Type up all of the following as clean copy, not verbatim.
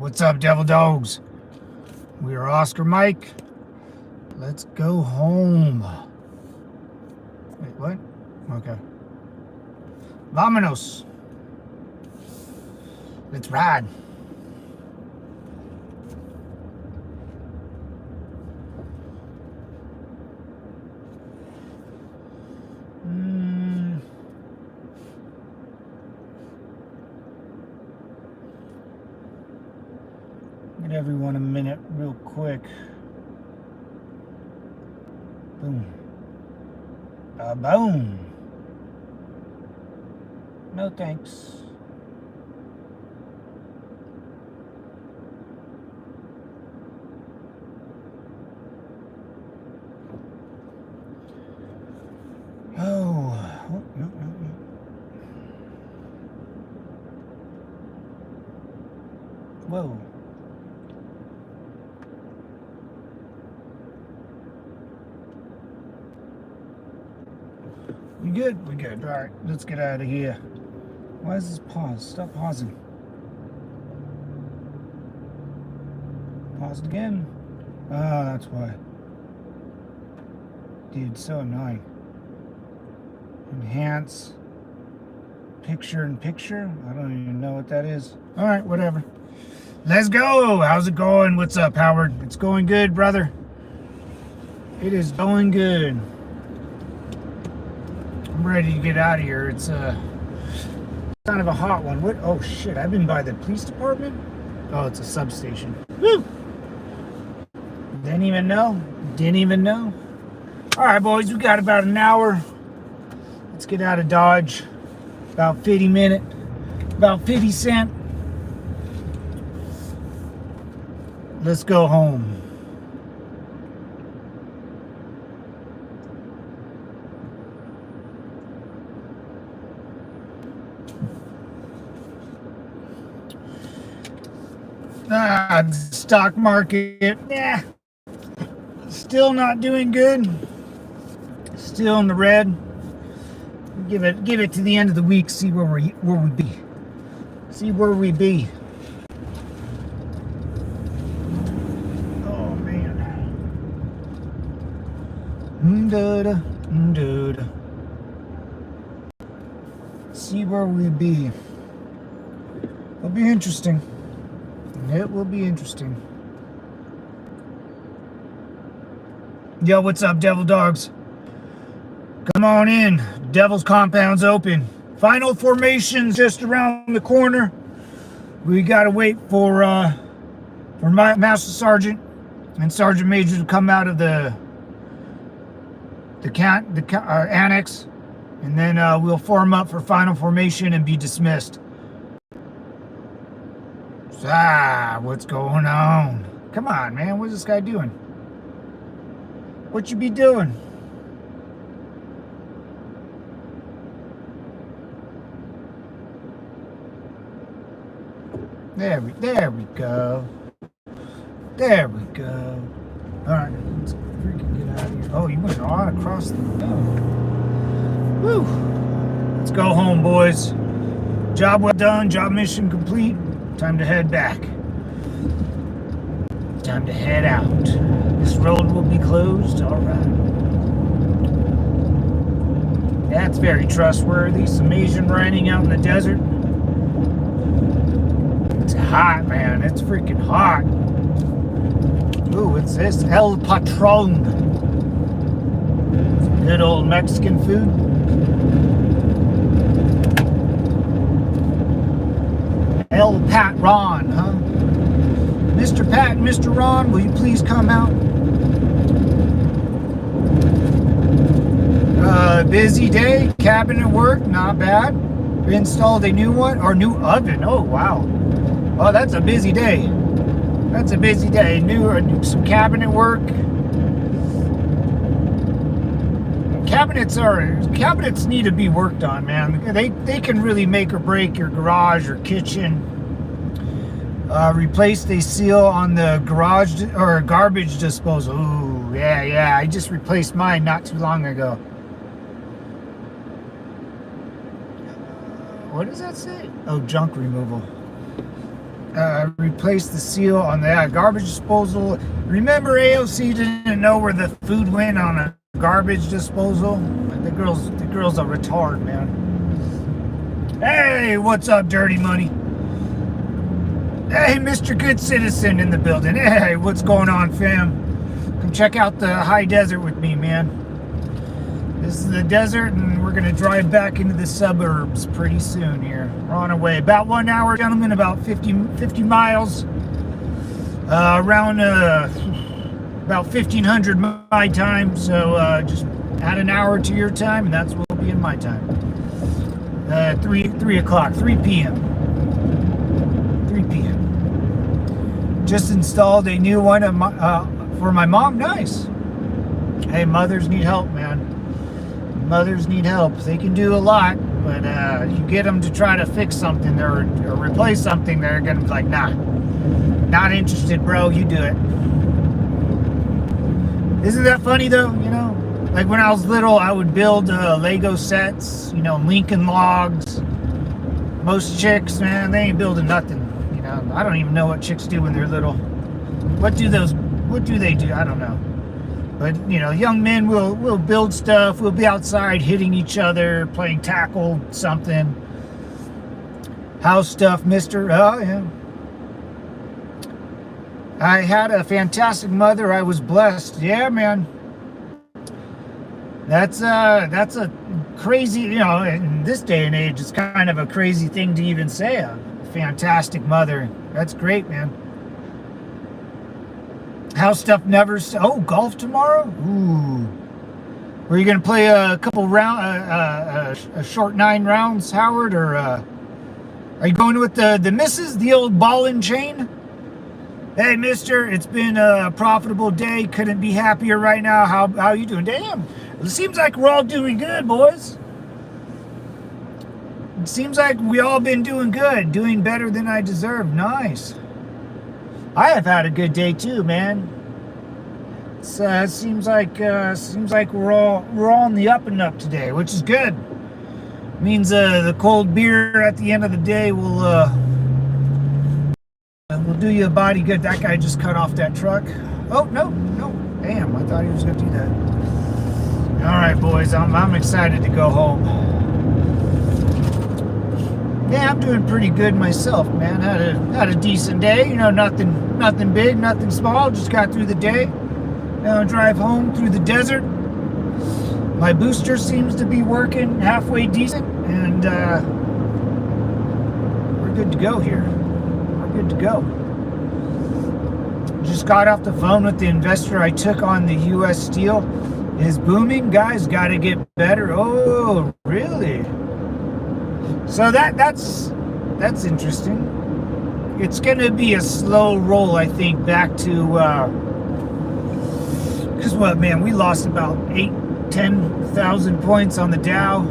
What's up, Devil Dogs? We are Oscar Mike. Let's go home. Wait, what? Okay. Vámonos. Let's ride. Give everyone a minute real quick. Boom. Boom. No thanks. Oh, no. Whoa. We good? We good. All right, let's get out of here. Why is this pause? Stop pausing. Paused again. Oh, that's why. Dude, so annoying. Enhance. Picture in picture? I don't even know what that is. All right, whatever. Let's go. How's it going? What's up, Howard? It's going good, brother. It is going good. I'm ready to get out of here. It's kind of a hot one. What? Oh shit! I've been by the police department. Oh, it's a substation. Woo! Didn't even know. Didn't even know. All right, boys. We got about an hour. Let's get out of Dodge. About 50 minutes. About 50 cents. Let's go home. The stock market, yeah, still not doing good. Still in the red. Give it to the end of the week. See where we be. See where we be. Oh man. See where we be. It'll be interesting. It will be interesting. Yo, what's up, Devil Dogs? Come on in. Devil's Compound's open. Final formation's just around the corner. We gotta wait for my Master Sergeant and Sergeant Major to come out of the annex, and then we'll form up for final formation and be dismissed. What's going on? Come on, man. What's this guy doing? What you be doing? There we go. There we go. All right, let's freaking get out of here. Oh, you went all across the Woo! Let's go home, boys. Job well done. Job mission complete. Time to head back. Time to head out. This road will be closed. All right. That's very trustworthy. Some Asian riding out in the desert. It's hot, man. It's freaking hot. Ooh, what's this? El Patron. Some good old Mexican food. El Pat Ron, huh? Mr. Pat and Mr. Ron, will you please come out? Busy day, cabinet work, not bad. We installed a new one, or new oven. Oh, wow. Oh, that's a busy day. That's a busy day. Some cabinet work. Cabinets need to be worked on, man. They can really make or break your garage or kitchen. Replace the seal on the garage or garbage disposal. Ooh, yeah. I just replaced mine not too long ago. What does that say? Oh, junk removal. replace the seal on the garbage disposal. Remember, AOC didn't know where the food went on a garbage disposal? The girl's a retard, man. Hey, what's up, Dirty Money? Hey, Mr. Good Citizen in the building. Hey, what's going on, fam? Come check out the high desert with me, man. This is the desert, and we're gonna drive back into the suburbs pretty soon here. We're on our way. About 1 hour, gentlemen, about 50 miles. Around about 1500 my time, so just add an hour to your time, and that's what will be in my time. 3 o'clock, 3 p.m. 3 p.m. Just installed a new one for my mom. Nice. Hey, mothers need help, man. Mothers need help. They can do a lot, but you get them to try to fix something or replace something, they're gonna be like, nah, not interested, bro. You do it. Isn't that funny though? You know, like when I was little, I would build Lego sets, you know, Lincoln logs. Most chicks, man, they ain't building nothing. You know, I don't even know what chicks do when they're little. What do they do? I don't know. But, you know, young men will build stuff. We'll be outside hitting each other, playing tackle, something. House stuff, mister. Oh, yeah. I had a fantastic mother. I was blessed. Yeah, man. That's a crazy, you know, in this day and age, it's kind of a crazy thing to even say. A fantastic mother. That's great, man. House stuff never. Oh, golf tomorrow. Ooh, were you gonna play a couple a short 9 rounds, Howard, or are you going with the missus, the old ball and chain? Hey, mister, it's been a profitable day. Couldn't be happier right now. How you doing? Damn, it seems like we're all doing good, boys. It seems like we all been doing good, doing better than I deserve. Nice. I have had a good day too, man. It seems like we're all on the up and up today, which is good. Means the cold beer at the end of the day will do you a body good. That guy just cut off that truck. Oh no, damn! I thought he was gonna do that. All right, boys, I'm excited to go home. Yeah, I'm doing pretty good myself, man. Had a decent day. You know, nothing big, nothing small. Just got through the day. Now drive home through the desert. My booster seems to be working halfway decent, and we're good to go here. We're good to go. Just got off the phone with the investor I took on the U.S. Steel. Is booming, guys. Got to get better. Oh, really? So that's interesting. It's gonna be a slow roll, I think, back to because what, man, we lost about 10,000 points on the Dow.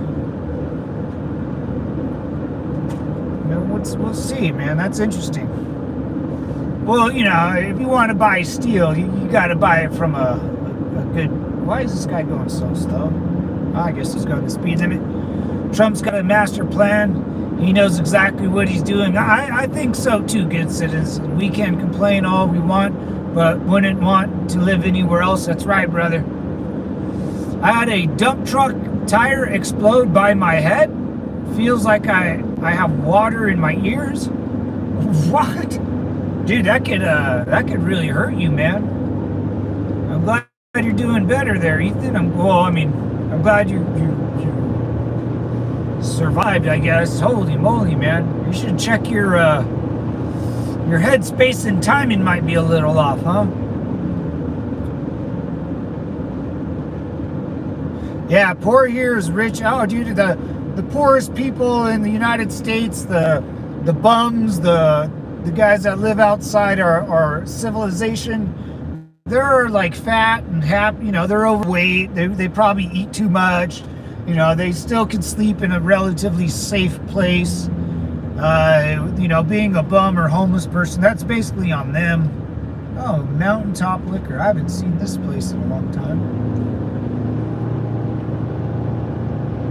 You know, we'll see, man. That's interesting. Well, you know, if you want to buy steel, you got to buy it from a good. Why is this guy going so slow? I guess he's going the speed limit. Trump's got a master plan. He knows exactly what he's doing. I think so too, good citizens. We can complain all we want, but wouldn't want to live anywhere else. That's right, brother. I had a dump truck tire explode by my head. Feels like I have water in my ears. What? Dude, that could really hurt you, man. I'm glad you're doing better there, Ethan. I'm glad you survived, I guess. Holy moly, man. You should check your headspace and timing might be a little off, huh? Yeah, poor here is rich. Oh, dude, the poorest people in the United States, the bums, the guys that live outside our civilization, they're like fat and happy, you know, they're overweight, they probably eat too much. You know, they still can sleep in a relatively safe place. You know, being a bum or homeless person, that's basically on them. Oh, Mountaintop Liquor. I haven't seen this place in a long time.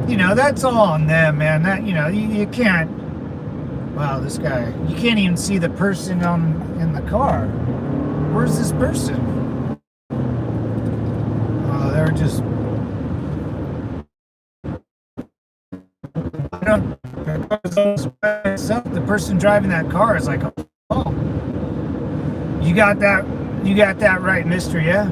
You know, that's all on them, man. That, you know, you can't Wow, this guy. You can't even see the person in the car. Where's this person? Oh, they're just... I don't... The person driving that car is like, oh, you got that right, mister, yeah?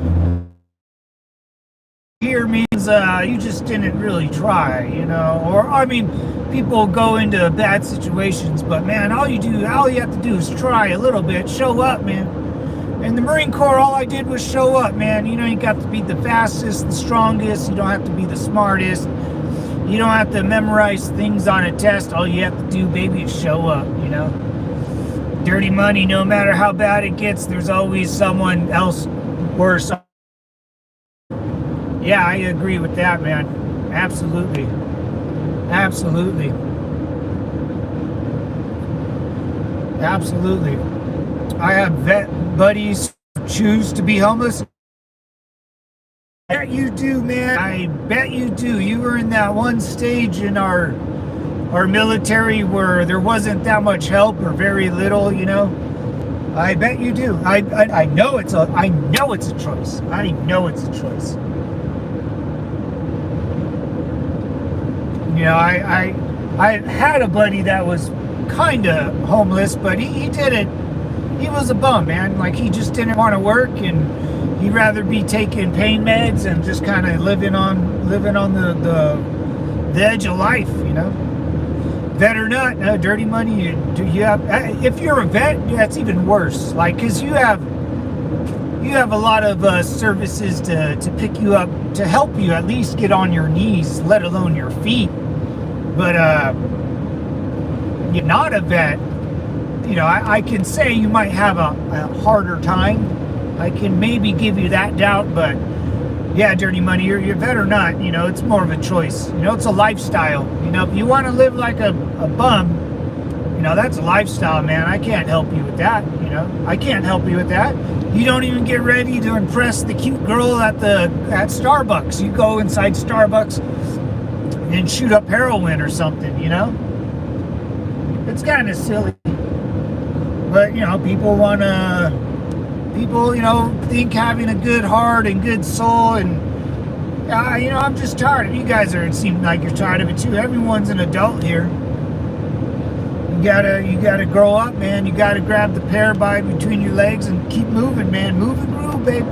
Here means you just didn't really try, you know, or I mean, people go into bad situations, but man, all you have to do is try a little bit, show up, man. In the Marine Corps, all I did was show up, man. You know, you got to be the fastest, the strongest. You don't have to be the smartest. You don't have to memorize things on a test. All you have to do, baby, is show up, you know. Dirty money, no matter how bad it gets, there's always someone else worse. Yeah, I agree with that, man. Absolutely. Absolutely. Absolutely. I have vet buddies who choose to be homeless. I bet you do, man. I bet you do. You were in that one stage in our military where there wasn't that much help or very little, you know. I bet you do. I know it's a choice. I know it's a choice. You know, I had a buddy that was kind of homeless, but he didn't. He was a bum, man. Like, he just didn't want to work, and he'd rather be taking pain meds and just kind of living on the edge of life, you know. Vet or not, dirty money. You have, if you're a vet, that's even worse. Like, because you have a lot of services to pick you up, to help you at least get on your knees, let alone your feet. But you're not a vet. You know, I can say you might have a harder time. I can maybe give you that doubt, but yeah, dirty money, you're a vet or not, you know, it's more of a choice. You know, it's a lifestyle. You know, if you want to live like a bum, you know, that's a lifestyle, man. I can't help you with that, you know. I can't help you with that. You don't even get ready to impress the cute girl at Starbucks. You go inside Starbucks and shoot up heroin or something, you know. It's kind of silly. But, you know, people, you know, think having a good heart and good soul, and, you know, I'm just tired of you guys. It seems like you're tired of it too. Everyone's an adult here. You gotta grow up, man. You gotta grab the pear by between your legs and keep moving, man. Move and groove, babe.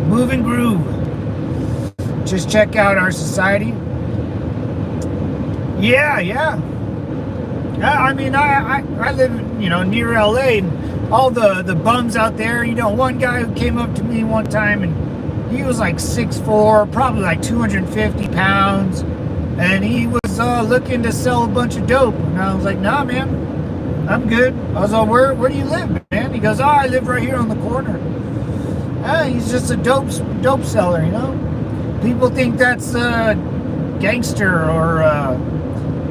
Move and groove. Just check out our society. Yeah. I mean, I live, you know, near LA, and all the bums out there, you know, one guy who came up to me one time, and he was like 6'4", probably like 250 pounds, and he was looking to sell a bunch of dope, and I was like, nah, man, I'm good. I was like, where do you live, man? He goes, oh, I live right here on the corner. He's just a dope seller, you know. People think that's gangster or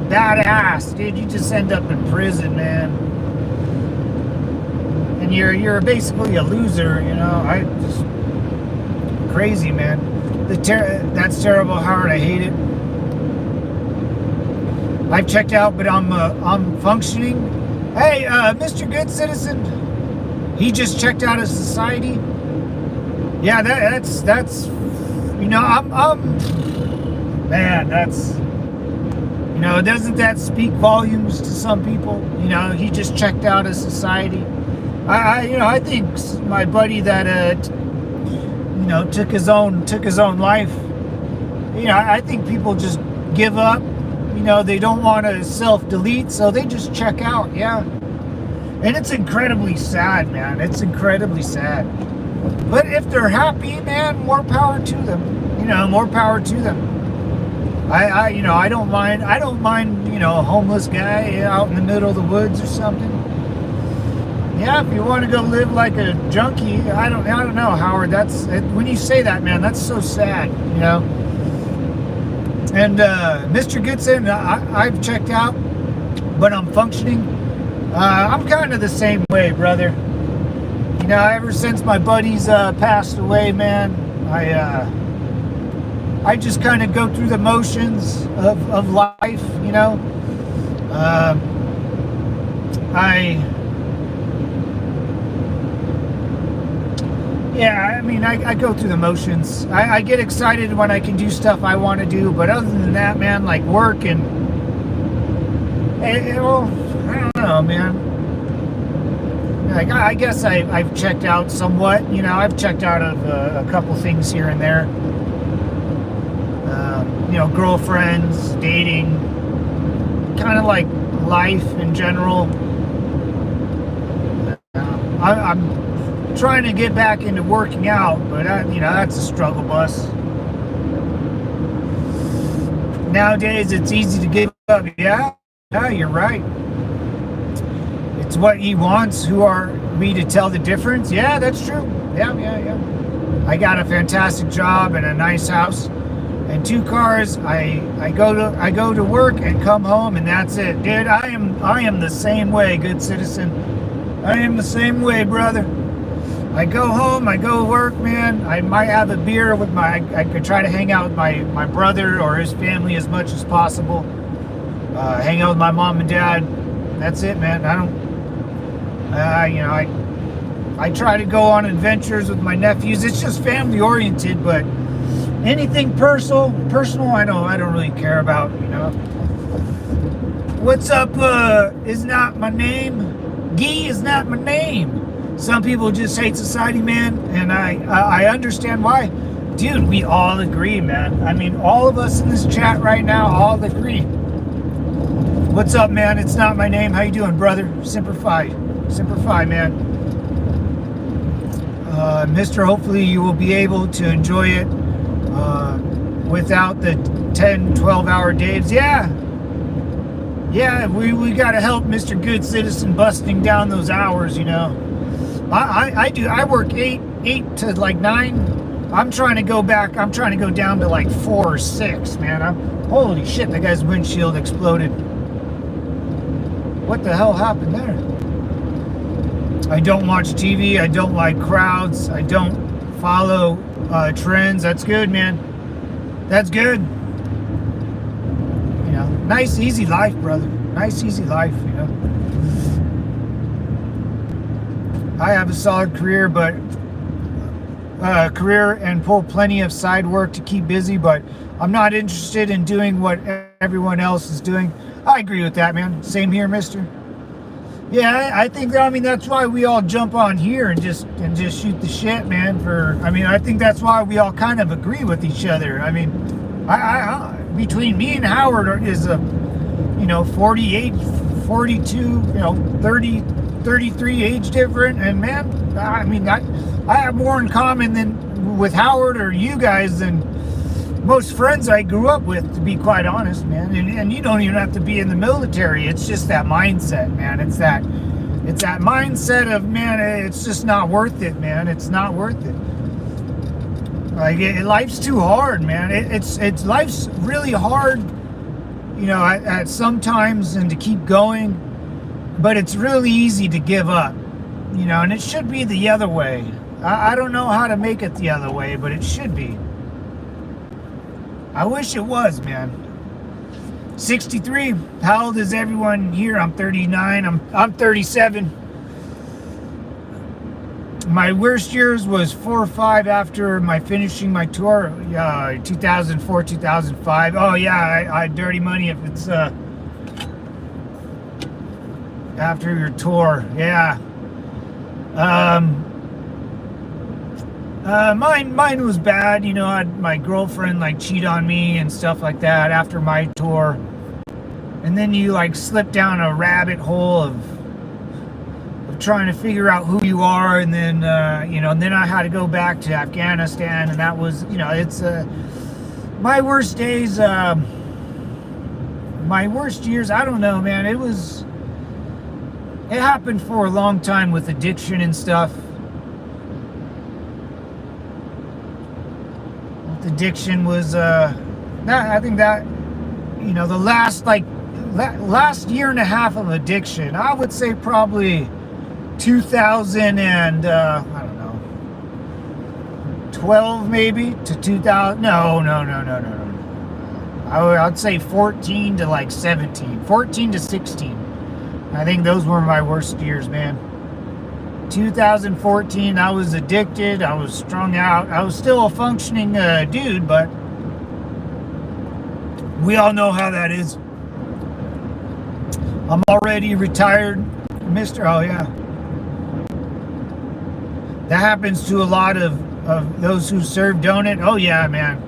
badass, dude. You just end up in prison, man, and you're basically a loser, you know. I just crazy, man. That's terrible, Howard. I hate it. I've checked out, but I'm functioning. Hey, Mr. Good Citizen, he just checked out of society. Yeah, that's you know, man, that's, you know, doesn't that speak volumes to some people? You know, he just checked out of society. You know, I think my buddy that you know, took his own life. You know, I think people just give up. You know, they don't want to self-delete, so they just check out. Yeah, and it's incredibly sad, man. It's incredibly sad. But if they're happy, man, more power to them. You know, more power to them. You know, I don't mind, you know, a homeless guy out in the middle of the woods or something. Yeah, if you want to go live like a junkie, I don't know, Howard. That's, when you say that, man, that's so sad, you know. And Mr. Goodson, I've checked out, but I'm functioning. I'm kind of the same way, brother. You know, ever since my buddies passed away, man, I just kind of go through the motions of life, you know. Um, I Yeah, I mean, I go through the motions. I get excited when I can do stuff I want to do, but other than that, man, like work and, well, I don't know, man. Like, I guess I've checked out somewhat. You know, I've checked out of a couple things here and there. You know, girlfriends, dating, kind of like life in general. I'm trying to get back into working out, but you know, that's a struggle bus. Nowadays, it's easy to give up. Yeah, you're right. It's what he wants. Who are we to tell the difference? Yeah, that's true. Yeah. I got a fantastic job and a nice house and 2 cars. I go to work and come home, and that's it, dude. I am the same way, good citizen. I am the same way, brother. I go home, I go work, man. I might have a beer with I could try to hang out with my brother or his family as much as possible. Hang out with my mom and dad. That's it, man. I don't, you know, I try to go on adventures with my nephews. It's just family oriented, but anything personal, I don't really care about, you know. What's up, is not my name. Gee is not my name. Some people just hate society, man, and I understand why. Dude, we all agree, man. I mean, all of us in this chat right now all agree. What's up, man? It's not my name. How you doing, brother? Semper Fi, man. Mister, hopefully you will be able to enjoy it without the 10, 12-hour days. Yeah, we got to help Mr. Good Citizen busting down those hours, you know. I do. I work 8 to like 9. I'm trying to go back. I'm trying to go down to like 4 or 6, man. Holy shit, that guy's windshield exploded. What the hell happened there? I don't watch TV. I don't like crowds. I don't follow trends. That's good, man. That's good. You know, nice, easy life, brother. Nice, easy life, you know. I have a solid career, but career and pull plenty of side work to keep busy, but I'm not interested in doing what everyone else is doing. I agree with that, man. Same here, mister. Yeah, I think, I mean, that's why we all jump on here and just shoot the shit, man. I think that's why we all kind of agree with each other. I mean, I between me and Howard is a, you know, 48, 42, you know, 30, 33 age different, and man, I mean, I have more in common than with Howard or you guys than most friends I grew up with, to be quite honest, man. And you don't even have to be in the military. It's just that mindset, man. It's that mindset of, man, it's just not worth it, man. It's not worth it. Like, life's too hard, man. It's life's really hard, you know, at sometimes, and to keep going. But it's really easy to give up, you know, and it should be the other way. I don't know how to make it the other way, but it should be. I wish it was, man. 63. How old is everyone here? I'm 39. I'm 37. My worst years was 4 or 5 after finishing my tour. 2004, 2005. Oh yeah, I dirty money if it's after your tour. Yeah. Mine was bad, you know. I had my girlfriend like cheat on me and stuff like that after my tour, and then you like slip down a rabbit hole of trying to figure out who you are, and then you know, and then I had to go back to Afghanistan, and that was, you know, it's my worst days, my worst years. I don't know, man. It happened for a long time with addiction and stuff. Addiction was I think that, you know, the last year and a half of addiction, I would say probably 2000 and I don't know, 12 maybe to 2000. No. I'd say 14 to like 17, 14 to 16. I think those were my worst years, man. 2014, I was addicted. I was strung out. I was still a functioning dude, but we all know how that is. I'm already retired, Mr. Oh, yeah. That happens to a lot of those who serve, don't it? Oh, yeah, man.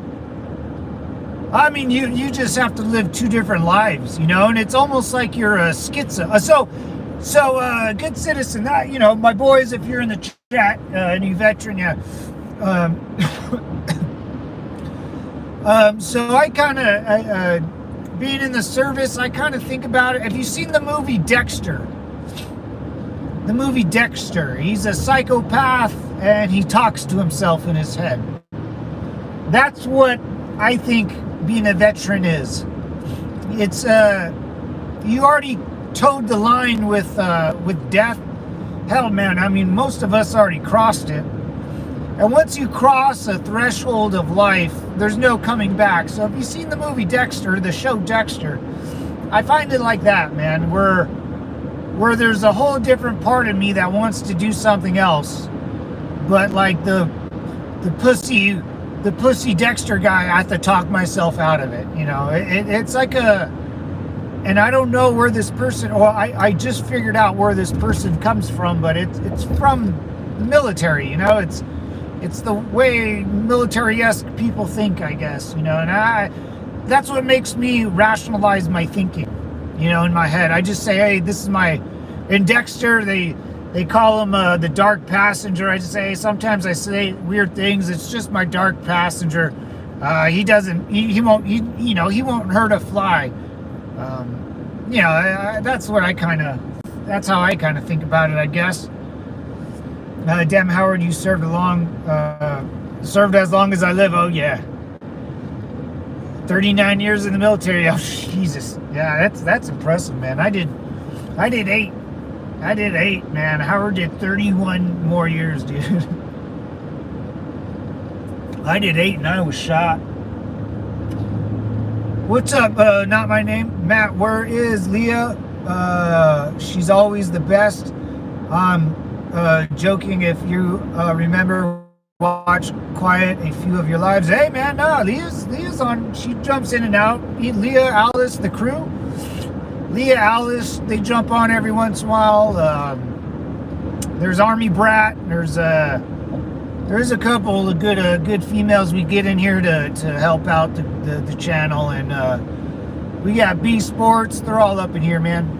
I mean, you just have to live two different lives, you know, and it's almost like you're a schizo. So, good citizen, you know, my boys, if you're in the chat, any veteran, yeah. So I kind of, being in the service, I kind of think about it. Have you seen the movie Dexter? The movie Dexter. He's a psychopath and he talks to himself in his head. That's what I think being a veteran is. It's, you already towed the line with death. Hell, man, I mean, most of us already crossed it. And once you cross a threshold of life, there's no coming back. So if you've seen the movie Dexter, the show Dexter, I find it like that, man, where there's a whole different part of me that wants to do something else. But like the pussy Dexter guy, I have to talk myself out of it, you know. It's like and I don't know where this person, or I just figured out where this person comes from, but it's from the military, you know. It's the way military-esque people think, I guess, you know, and that's what makes me rationalize my thinking, you know, in my head. I just say, hey, this is in Dexter, they call him the dark passenger. I just say, hey, sometimes I say weird things. It's just my dark passenger. He won't hurt a fly. You know, that's how I kind of think about it, I guess. Damn, Howard, you served as long as I live. Oh, yeah. 39 years in the military. Oh, Jesus. Yeah, that's impressive, man. I did 8. I did 8, man. Howard did 31 more years, dude. I did 8 and I was shot. What's up? Not my name. Matt, where is Leah? She's always the best. Joking if you remember, watch Quiet a few of your lives. Hey, man, no, Leah's on. She jumps in and out. Leah, Alice, the crew. Leah, Alice, they jump on every once in a while. There's Army Brat. There's a couple of good females we get in here to help out the channel, and we got B Sports. They're all up in here, man.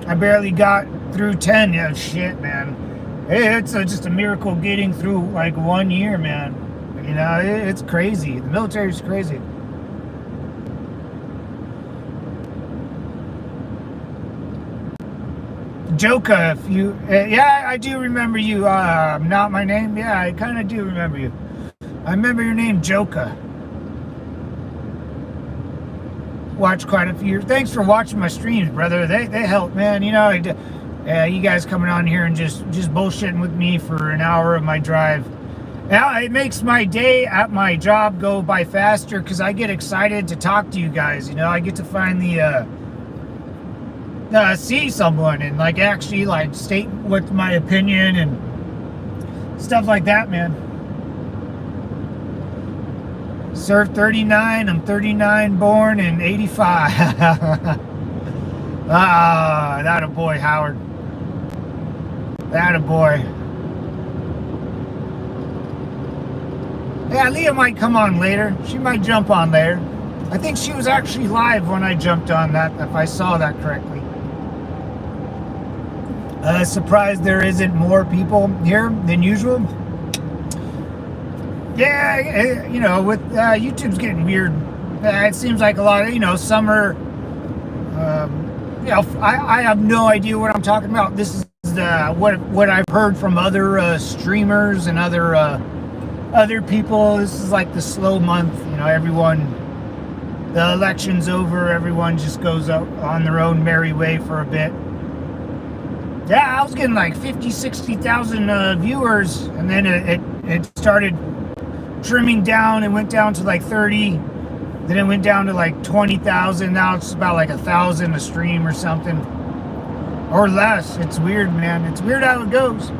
I barely got through 10. Yeah, shit, man. It's just a miracle getting through like 1 year, man. You know, it's crazy. The military's crazy. Joka, if you, yeah, I do remember you. Not my name. Yeah, I kind of do remember you. I remember your name, Joka. Watch quite a few. Thanks for watching my streams, brother. They help, man. You know, you guys coming on here and just bullshitting with me for an hour of my drive. Now it makes my day at my job go by faster because I get excited to talk to you guys. You know, I get to finally see someone and like actually like state what's my opinion and stuff like that, man. Served 39. I'm 39, born in 85. That a boy, Howard. That a boy. Yeah, Leah might come on later. She might jump on later. I think she was actually live when I jumped on that, if I saw that correctly. Surprised there isn't more people here than usual. Yeah, you know, with YouTube's getting weird. It seems like a lot of, you know, summer. You know, I have no idea what I'm talking about. This is what I've heard from other streamers and other people. This is like the slow month. You know, the election's over. Everyone just goes out on their own merry way for a bit. Yeah, I was getting like 50, 60,000 viewers, and then it started trimming down. It went down to like 30. Then it went down to like 20,000. Now it's about like 1,000 a stream or something. Or less. It's weird, man. It's weird how it goes.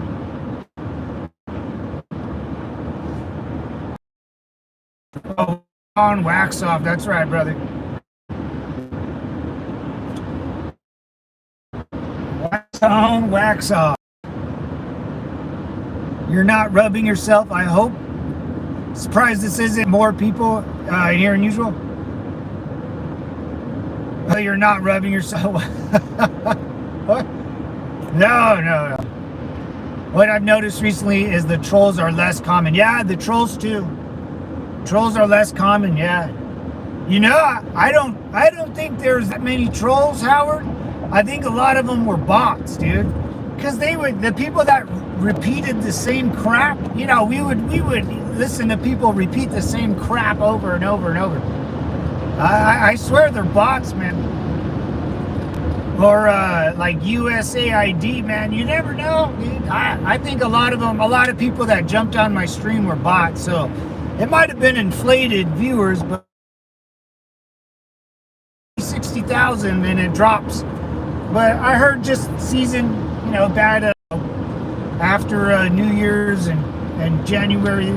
Oh, on wax off. That's right, brother. Wax on, wax off. You're not rubbing yourself, I hope. Surprised this isn't more people here than usual. Oh, you're not rubbing yourself. What? No. What I've noticed recently is the trolls are less common. Yeah, the trolls too. Trolls are less common, yeah. You know, I don't think there's that many trolls, Howard. I think a lot of them were bots, dude. Because the people that repeated the same crap, you know, we would listen to people repeat the same crap over and over and over. I swear they're bots, man. Or like USAID, man. You never know, dude. I think a lot of people that jumped on my stream were bots. So it might have been inflated viewers, but 60,000 and it drops. But I heard just season, you know, bad after New Year's and January,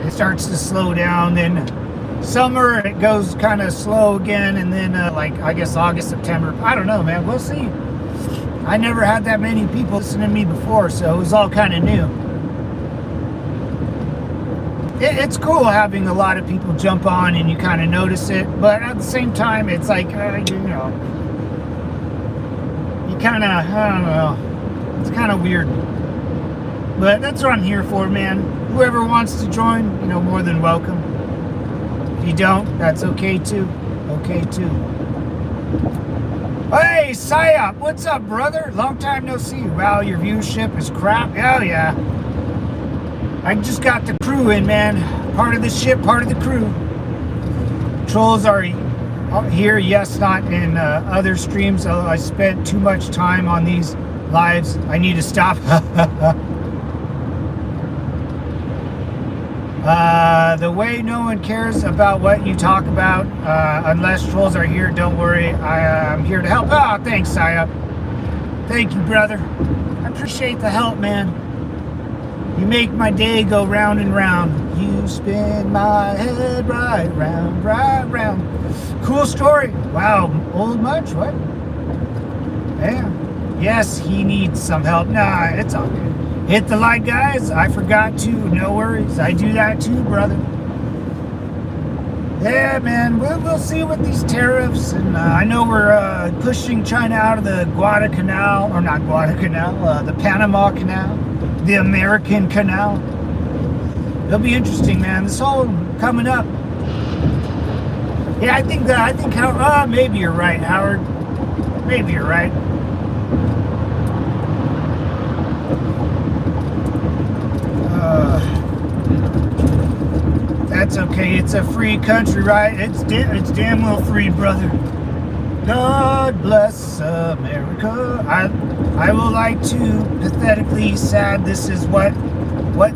it starts to slow down. Then summer, it goes kind of slow again. And then like, I guess August, September, I don't know, man. We'll see. I never had that many people listen to me before, so it was all kind of new. It's cool having a lot of people jump on and you kind of notice it. But at the same time, it's like, you know, you kind of, I don't know. It's kind of weird. But that's what I'm here for, man. Whoever wants to join, you know, more than welcome. If you don't, that's okay too. Okay too. Hey, Psyop, what's up, brother? Long time no see. Wow, your viewership is crap. Oh, yeah. I just got the crew in, man. Part of the ship, part of the crew. Trolls are here, yes, not in other streams. I spent too much time on these lives. I need to stop. The way no one cares about what you talk about, unless trolls are here, don't worry. I'm here to help. Oh, thanks, Saya. Thank you, brother. I appreciate the help, man. You make my day go round and round. You spin my head right round, right round. Cool story. Wow, old much? What? Yeah. Yes, he needs some help. Nah, it's all good. Hit the like, guys. I forgot to. No worries. I do that too, brother. Yeah, man. We'll see with these tariffs. And I know we're pushing China out of the Guadalcanal. Or not Guadalcanal. The Panama Canal. The American Canal. It'll be interesting, man. This whole coming up. Yeah, I think Howard, maybe you're right, Howard. Maybe you're right. That's okay. It's a free country, right? It's damn well free, brother. God bless America. I will like to pathetically sad. This is what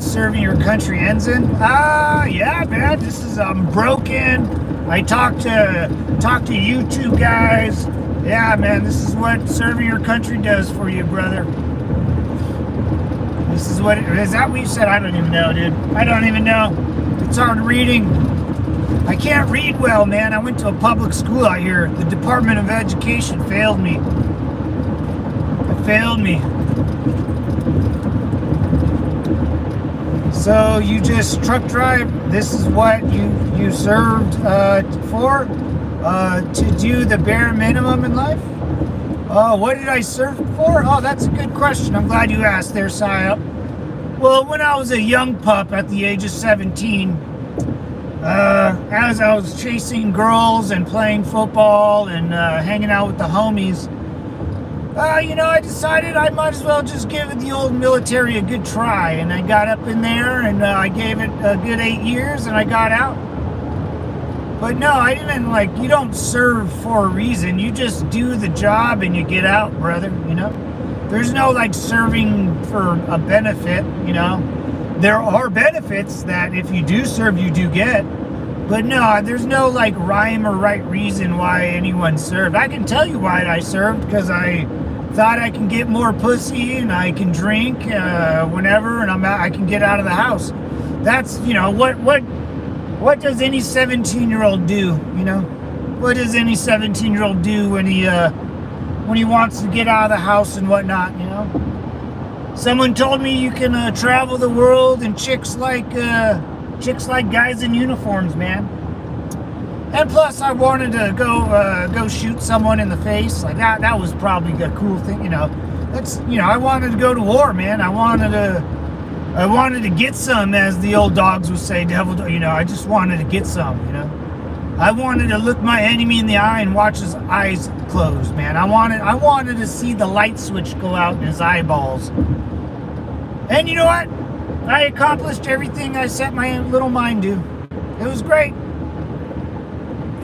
serving your country ends in. Yeah, man. This is broken. I talked to you two guys. Yeah, man. This is what serving your country does for you, brother. This is what is that what you said? I don't even know, dude. I don't even know. It's hard reading. I can't read well, man. I went to a public school out here. The Department of Education failed me. It failed me. So you just truck drive. This is what you served for? To do the bare minimum in life? Oh, what did I serve for? Oh, that's a good question. I'm glad you asked there, Saya. Well, when I was a young pup at the age of 17, as I was chasing girls and playing football and hanging out with the homies, you know, I decided I might as well just give the old military a good try. And I got up in there and I gave it a good 8 years and I got out. But no, I didn't, like, you don't serve for a reason. You just do the job and you get out, brother, you know? There's no, like, serving for a benefit, you know? there are benefits that if you do serve, you do get. But no, there's no like rhyme or right reason why anyone served. I can tell you why I served, because I thought I can get more pussy and I can drink whenever, and I can get out of the house. That's, you know, what does any 17-year-old do? You know, what does any 17-year-old do when he wants to get out of the house and whatnot? You know, someone told me you can travel the world, and chicks like guys in uniforms, man. And plus, I wanted to go shoot someone in the face. Like that was probably a cool thing, you know. That's, you know, I wanted to go to war, man. I wanted to get some, as the old dogs would say, devil. You know, I just wanted to get some, you know. I wanted to look my enemy in the eye and watch his eyes close, man. I wanted to see the light switch go out in his eyeballs. And you know what? I accomplished everything I set my little mind to. It was great.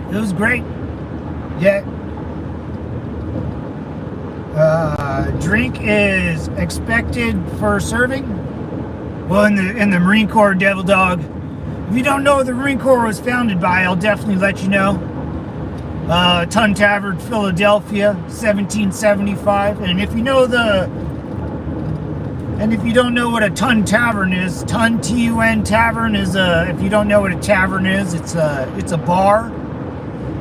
It was great. Yet, drink is expected for serving. Well, in the Marine Corps, Devil Dog. If you don't know what the Marine Corps was founded by, I'll definitely let you know. Tun Tavern, Philadelphia, 1775. And if you don't know what a Tun Tavern is, Tun, T-U-N Tavern is if you don't know what a tavern is, it's a bar.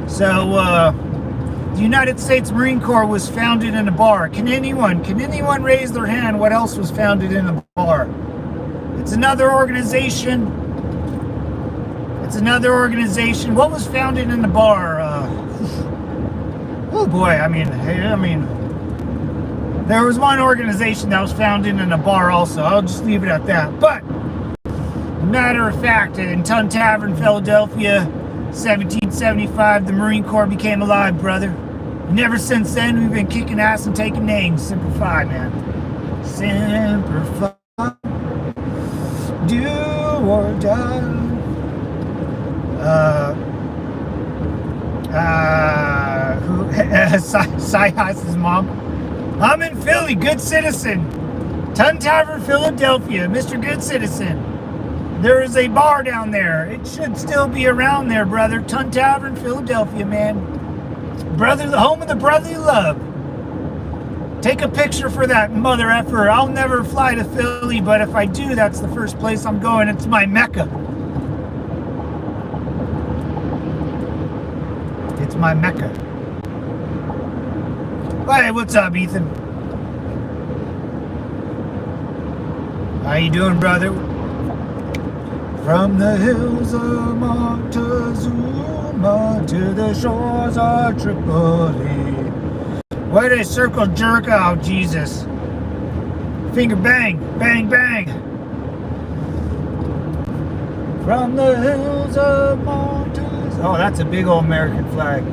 So the United States Marine Corps was founded in a bar. Can anyone raise their hand what else was founded in a bar? It's another organization. What was founded in a bar? Oh boy, I mean, there was one organization that was founded in a bar also. I'll just leave it at that. But, matter of fact, in Tun Tavern, Philadelphia, 1775, the Marine Corps became alive, brother. And ever since then, we've been kicking ass and taking names. Semper Fi, man. Semper Fi. Do or die. Cy-Hoss's mom. I'm in Philly, good citizen. Tun Tavern, Philadelphia, Mr. Good Citizen. There is a bar down there. It should still be around there, brother. Tun Tavern, Philadelphia, man. Brother, the home of the brotherly love. Take a picture for that mother effer. I'll never fly to Philly, but if I do, that's the first place I'm going. It's my Mecca. It's my Mecca. Hey, what's up, Ethan? How you doing, brother? From the hills of Montezuma to the shores of Tripoli. What a circle jerk out, Jesus. Finger bang, bang, bang. From the hills of Montezuma. Oh, that's a big old American flag.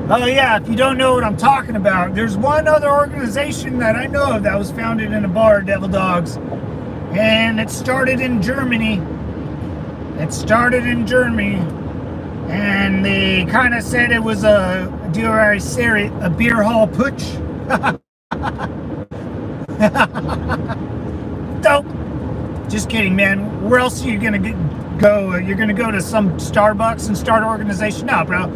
Oh yeah, if you don't know what I'm talking about, there's one other organization that I know of that was founded in a bar, Devil Dogs. And it started in Germany. And they kind of said it was a beer hall putsch. Dope. Just kidding, man. Where else are you gonna go? You're gonna go to some Starbucks and start an organization? No, bro.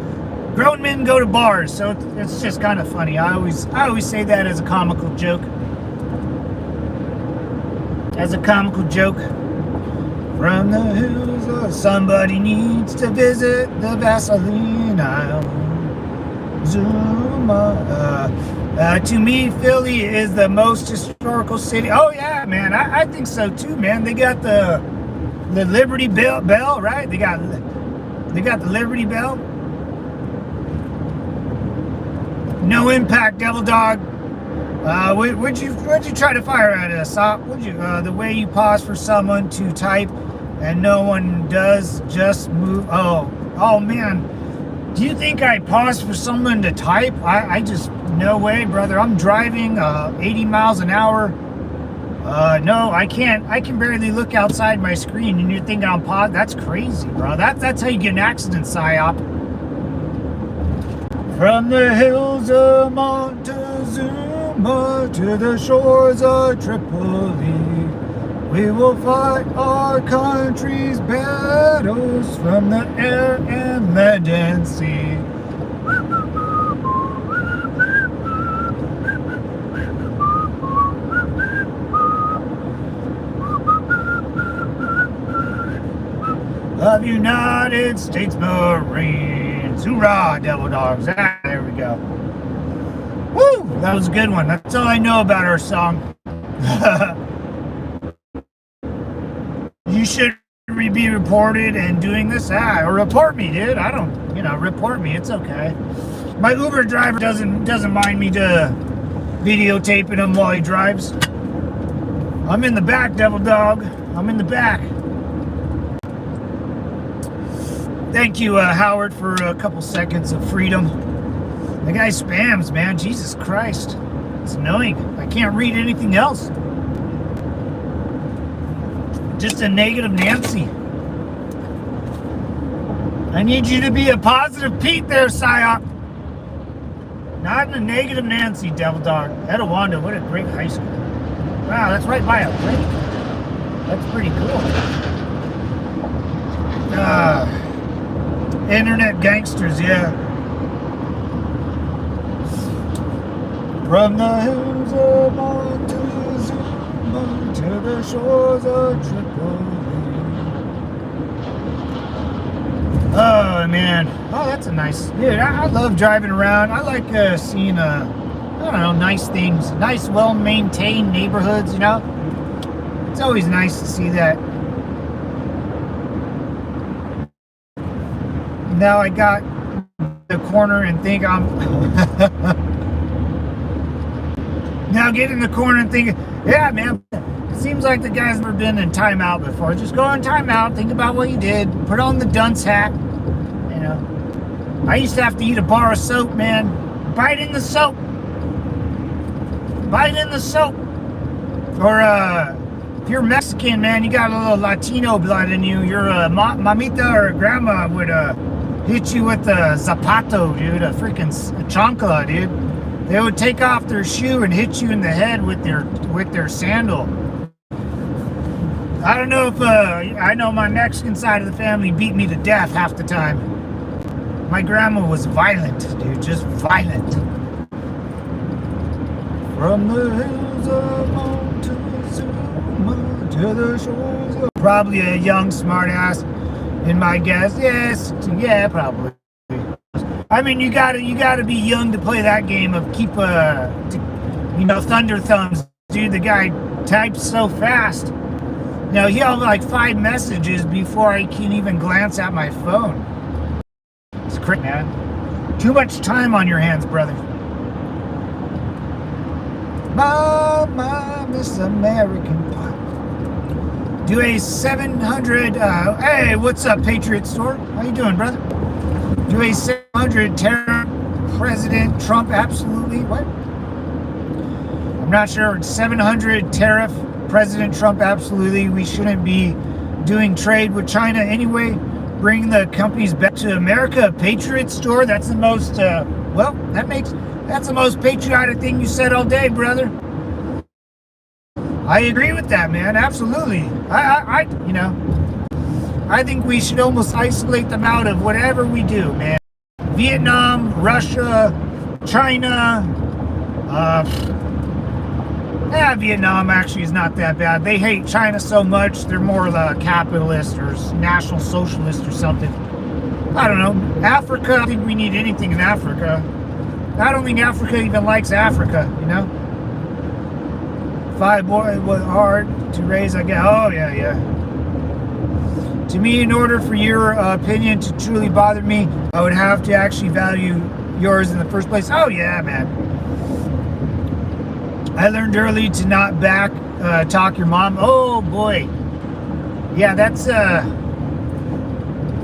Grown men go to bars, so it's just kind of funny. I always say that as a comical joke. From the hills of somebody needs to visit the Vaseline Isle. Zuma. To me, Philly is the most historical city. Oh yeah, man, I think so too, man. They got the Liberty Bell, right? They got the Liberty Bell. No impact, Devil Dog. Would you try to fire at us? Would you? The way you pause for someone to type and no one does, just move. Oh man. Do you think I pause for someone to type? I just, no way, brother. I'm driving 80 miles an hour. No, I can't. I can barely look outside my screen, and you're thinking I'm pause. That's crazy, bro. That's how you get an accident, psyop. From the hills of Montezuma to the shores of Tripoli. We will fight our country's battles from the air and land and sea. Of United States Marines. Hoorah, devil dogs. Ah, there we go. Woo! That was a good one. That's all I know about our song. You should be reported and doing this. Or report me, dude. I don't, report me. It's okay. My Uber driver doesn't mind me to videotaping him while he drives. I'm in the back, devil dog. I'm in the back. Thank you, Howard, for a couple seconds of freedom. The guy spams, man. Jesus Christ. It's annoying. I can't read anything else. Just a negative Nancy. I need you to be a positive Pete there, Psyop. Not a negative Nancy, devil dog. Etowanda, what a great high school. Wow, that's right by a lake. That's pretty cool. Internet gangsters, yeah. From the hills of Montezuma to the shores of Tripoli. Oh, man. Oh, that's a nice... Dude, I love driving around. I like seeing, I don't know, nice things. Nice, well-maintained neighborhoods, It's always nice to see that. Now I got the corner and think I'm... Now get in the corner and think, yeah, man, it seems like the guy's never been in timeout before. Just go in timeout, think about what you did, put on the dunce hat, I used to have to eat a bar of soap, man. Bite in the soap. Bite in the soap. Or, if you're Mexican, man, you got a little Latino blood in you. Your mamita or grandma would hit you with a zapato, dude, a freaking chancla, dude. They would take off their shoe and hit you in the head with their sandal. I don't know if I know my Mexican side of the family beat me to death half the time. My grandma was violent, dude, just violent. From the hills of Montezuma to the shores of... Probably a young smartass, in my guess. Yes, yeah, probably. I mean, you gotta be young to play that game of keep thunder thumbs, dude. The guy types so fast. He'll have like 5 messages before I can even glance at my phone. It's crazy, man. Too much time on your hands, brother. My Miss American Pie. Do a 700, hey, what's up, Patriot Store? How you doing, brother? Do a 700 tariff President Trump, absolutely, what? I'm not sure, 700 tariff President Trump, absolutely. We shouldn't be doing trade with China anyway. Bring the companies back to America. Patriot Store, that's the most, that's the most patriotic thing you said all day, brother. I agree with that, man, absolutely. I think we should almost isolate them out of whatever we do, man. Vietnam, Russia, China, Vietnam actually is not that bad. They hate China so much, they're more of a capitalist or national socialist or something. I don't know. Africa, I don't think we need anything in Africa. I don't think Africa even likes Africa, 5 boys was hard to raise, I guess. Oh, yeah. To me, in order for your opinion to truly bother me, I would have to actually value yours in the first place. Oh, yeah, man. I learned early to not talk your mom. Oh, boy. Yeah, that's,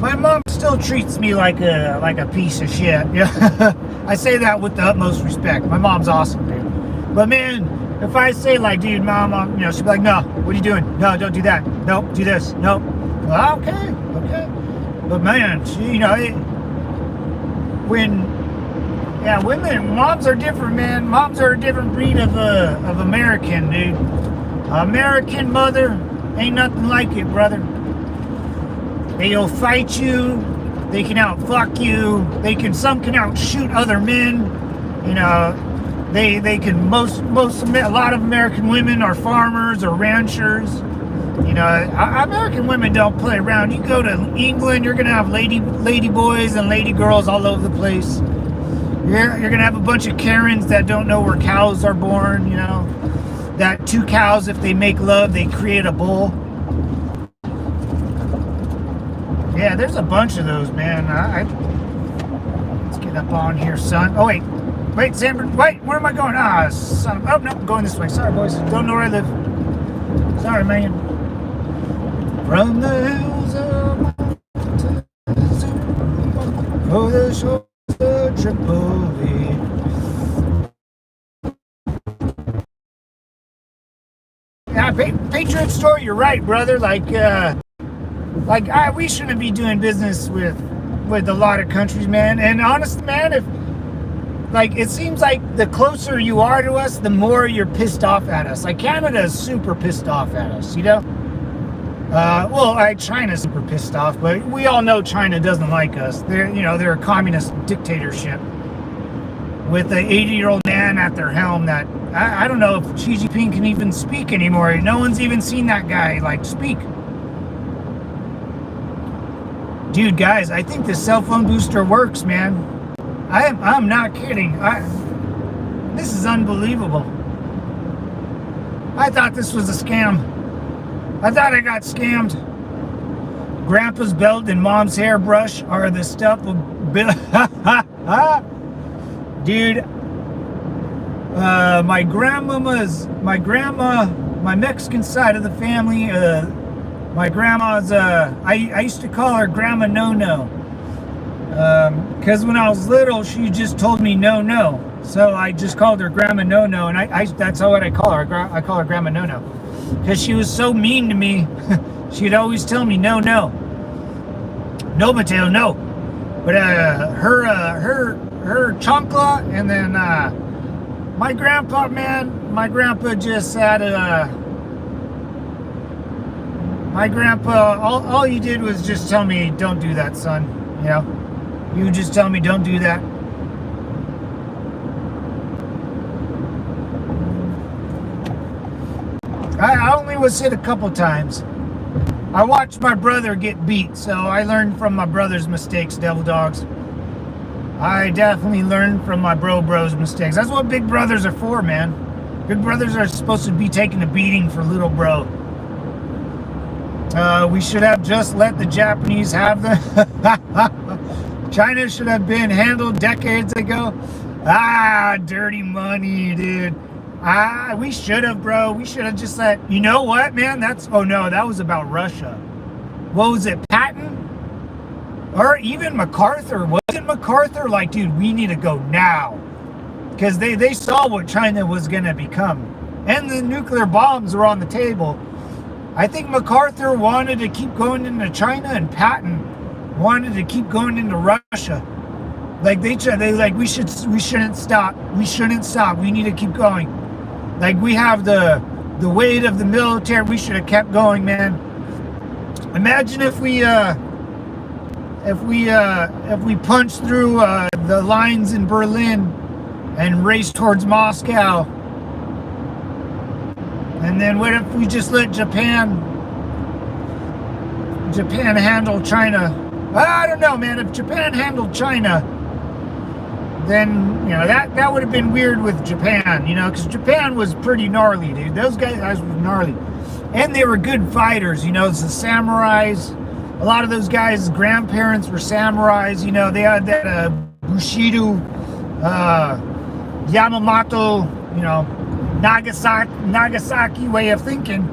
my mom still treats me like a piece of shit. Yeah. I say that with the utmost respect. My mom's awesome, dude. But, man, if I say, like, dude, mom, she'll be like, no, what are you doing? No, don't do that. No, do this. No. Well, okay. But man, women, moms are different, man. Moms are a different breed of American, dude. American mother, Ain't nothing like it, brother. They'll fight you. They can outfuck you. Some can outshoot other men. You know, they can a lot of American women are farmers or ranchers. You know, American women don't play around. You go to England, you're gonna have lady boys and lady girls all over the place. You're gonna have a bunch of Karens that don't know where cows are born. You know, that two cows, if they make love, they create a bull. Yeah, there's a bunch of those, man. Let's get up on here, son. Oh, wait, Sanford, wait, where am I going? Ah, son of, oh, no, I'm going this way. Sorry, boys, don't know where I live. Sorry, man. From the hills of oh, the shores of Tripoli. Yeah, Patriot Store, you're right, brother. We shouldn't be doing business with a lot of countries, man. And honestly, man, it seems like the closer you are to us, the more you're pissed off at us. Like Canada is super pissed off at us, you know. China's super pissed off, but we all know China doesn't like us. They're a communist dictatorship with an 80-year-old man at their helm that I don't know if Xi Jinping can even speak anymore. No one's even seen that guy speak. Dude, guys, I think the cell phone booster works, man. I'm not kidding. This is unbelievable. I thought this was a scam. I thought I got scammed. Grandpa's belt and mom's hairbrush are the stuff of dude. My Mexican side of the family, my grandma's, I used to call her Grandma No-No. Because when I was little, she just told me no. So I just called her Grandma No-No, and that's what I call her. I call her Grandma No-No. Because she was so mean to me. She'd always tell me no. No, Mateo, no. But her chancla, and then my grandpa just had my grandpa, all he did was just tell me, don't do that, son. You know, you just tell me, don't do that. I only was hit a couple times. I watched my brother get beat, so I learned from my brother's mistakes, devil dogs. I definitely learned from my bro's mistakes. That's what big brothers are for, man. Big brothers are supposed to be taking a beating for little bro. We should have just let the Japanese have the... China should have been handled decades ago. Dirty money, dude. We should have, bro. We should have just let... You know what, man? Oh, no, that was about Russia. What was it, Patton? Or even MacArthur. Wasn't MacArthur like, dude, we need to go now? Because they saw what China was going to become. And the nuclear bombs were on the table. I think MacArthur wanted to keep going into China, and Patton wanted to keep going into Russia. Like we shouldn't stop. We shouldn't stop. We need to keep going. Like we have the weight of the military. We should have kept going, man. Imagine if we punched through the lines in Berlin and raced towards Moscow. And then what if we just let Japan handle China? I don't know, man. If Japan handled China, then, you know, that would have been weird with Japan, you know, because Japan was pretty gnarly, dude. Those guys were gnarly. And they were good fighters, you know, it's the samurais. A lot of those guys' grandparents were samurais, you know, they had that Bushido, Yamamoto, you know, Nagasaki way of thinking.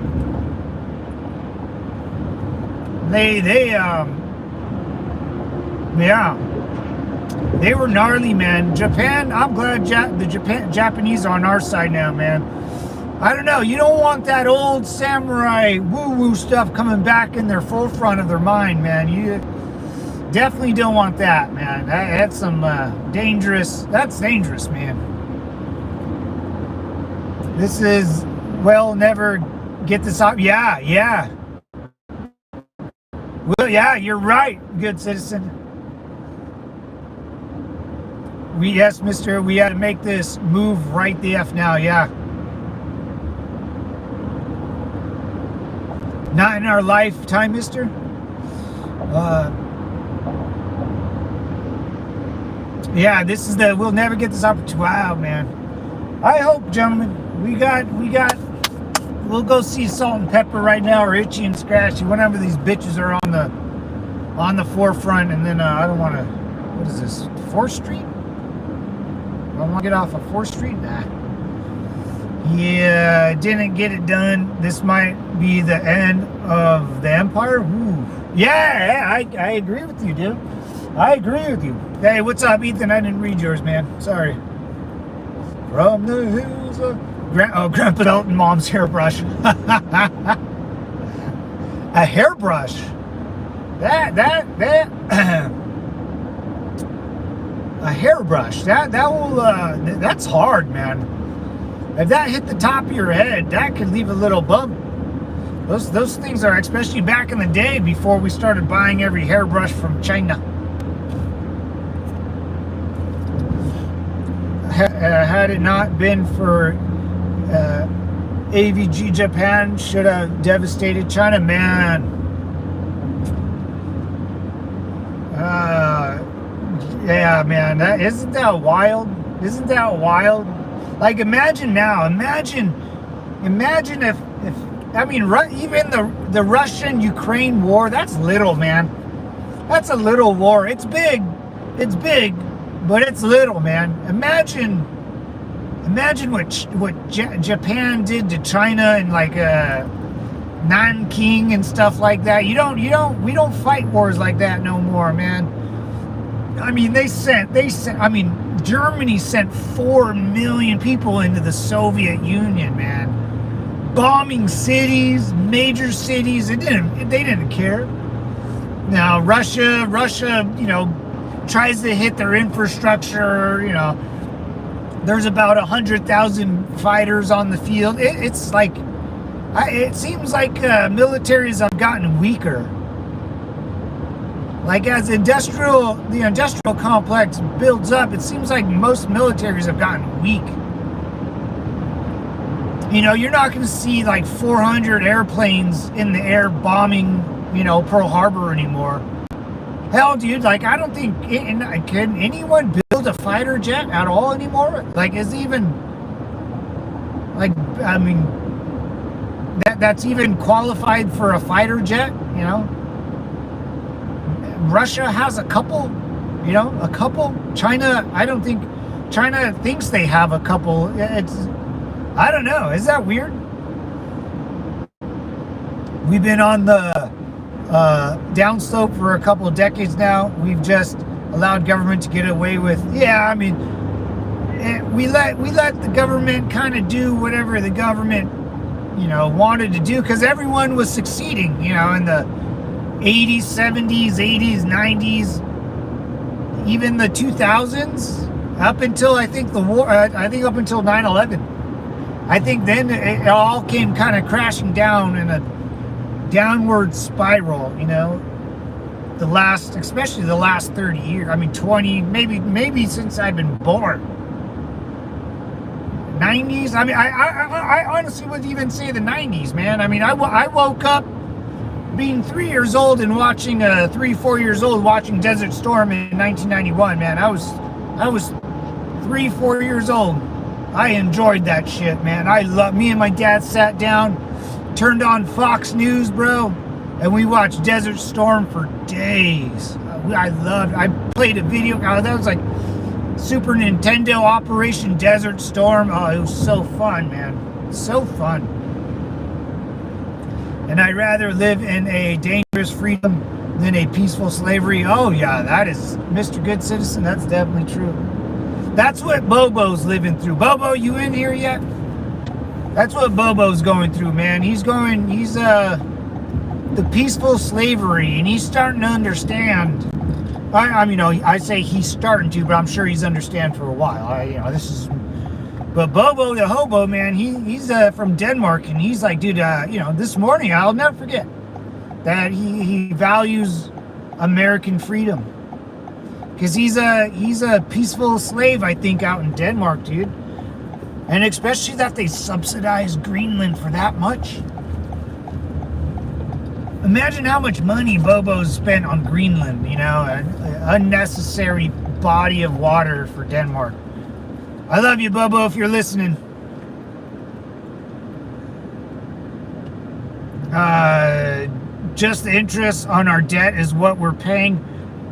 They were gnarly, man. Japan, I'm glad the Japanese are on our side now, man. I don't know, you don't want that old samurai woo-woo stuff coming back in their forefront of their mind, man. You definitely don't want that, man. That's some dangerous, man. This is, well, never get this up. Yeah, yeah. Well, yeah, you're right, good citizen. Yes, mister, we had to make this move right the F now, yeah. Not in our lifetime, mister. Yeah, this is we'll never get this opportunity. Wow, man. I hope, gentlemen, we'll go see Salt and Pepper right now, or Itchy and Scratchy, whenever these bitches are on the forefront, and then I don't want to, what is this, 4th Street? I want to get off of 4th Street? Nah. Yeah, didn't get it done. This might be the end of the empire. Ooh. Yeah, I agree with you, dude. I agree with you. Hey, what's up, Ethan? I didn't read yours, man. Sorry. From the hills of... Grandpa Elton, mom's hairbrush. A hairbrush. That. A hairbrush. That will. That's hard, man. If that hit the top of your head, that could leave a little bump. Those things are, especially back in the day before we started buying every hairbrush from China. Had it not been for AVG Japan, should have devastated China, man. Yeah, man. Isn't that wild? Isn't that wild? Like, imagine now. Imagine if I mean, even the Russian-Ukraine war. That's little, man. That's a little war. It's big. It's big. But it's little, man. Imagine what Japan did to China and like Nanking and stuff like that. We don't fight wars like that no more, man. I mean, Germany sent 4 million people into the Soviet Union, man. Bombing cities, major cities. They didn't care. Now Russia, tries to hit their infrastructure. There's about 100,000 fighters on the field. It seems like militaries have gotten weaker. Like, as the industrial complex builds up, it seems like most militaries have gotten weak. You're not going to see like 400 airplanes in the air bombing, Pearl Harbor anymore. Hell, dude, like, I don't think, can anyone build a fighter jet at all anymore? Like, is even, like, I mean, that's even qualified for a fighter jet, Russia has a couple. China, I don't think, China thinks they have a couple. I don't know. Is that weird? We've been on the downslope for a couple of decades now. We've just allowed government to get away with, I mean, we let the government kind of do whatever the government, wanted to do, because everyone was succeeding, in the 80s, 70s, 80s, 90s, even the 2000s, up until, I think, the war, I think up until 9/11. I think then it all came kind of crashing down in a downward spiral, especially the last 30 years. I mean, 20, maybe since I've been born. 90s. I mean, I honestly would even say the 90s, man. I mean, I woke up being 3 years old and watching 4 years old watching Desert Storm in 1991, man. I was 3, 4 years old. I enjoyed that shit, man. Me and my dad sat down, turned on Fox News, bro, and we watched Desert Storm for days. I played a video. That was like Super Nintendo Operation Desert Storm. Oh, it was so fun, man. So fun. And I'd rather live in a dangerous freedom than a peaceful slavery. Oh, yeah, that is, Mr. Good Citizen, that's definitely true. That's what Bobo's living through. Bobo, you in here yet? That's what Bobo's going through, man. He's the peaceful slavery, and he's starting to understand. I say he's starting to, but I'm sure he's understand for a while. This is But Bobo the hobo, man, he's from Denmark, and he's like, dude, this morning I'll never forget that he values American freedom, because he's a peaceful slave, I think, out in Denmark, dude. And especially that they subsidize Greenland for that much. Imagine how much money Bobo's spent on Greenland, an unnecessary body of water for Denmark. I love you, Bobo, if you're listening. Just the interest on our debt is what we're paying.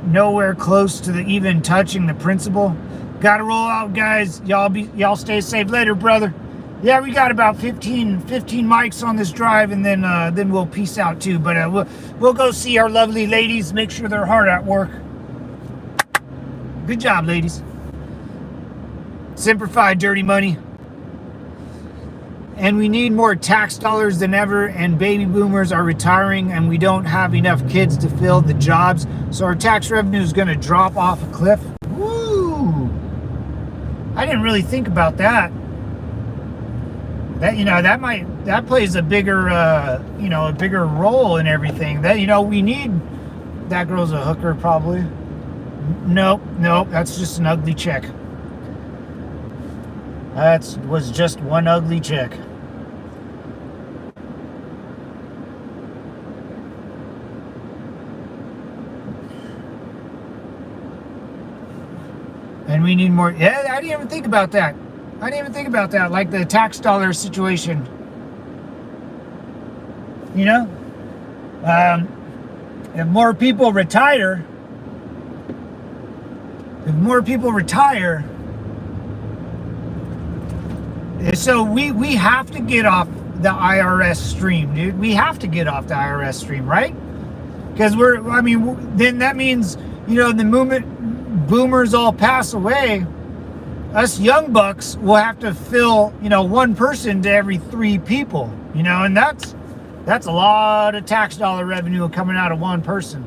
Nowhere close to even touching the principal. Gotta roll out, guys. Y'all stay safe. Later, brother. Yeah, we got about 15 mics on this drive, and then we'll peace out too. But we'll go see our lovely ladies. Make sure they're hard at work. Good job, ladies. Simplify dirty money. And we need more tax dollars than ever, and baby boomers are retiring, and we don't have enough kids to fill the jobs, so our tax revenue is going to drop off a cliff. Woo! I didn't really think about that. That plays a bigger a bigger role in everything. That we need. That girl's a hooker, probably. Nope, that's just an ugly chick. That was just one ugly chick. And we need more. Yeah, I didn't even think about that. Like the tax dollar situation. If more people retire, so we have to get off the IRS stream, dude. We have to get off the IRS stream, right? Because then that means, the moment boomers all pass away, us young bucks will have to fill, one person to every 3 people, and that's a lot of tax dollar revenue coming out of one person.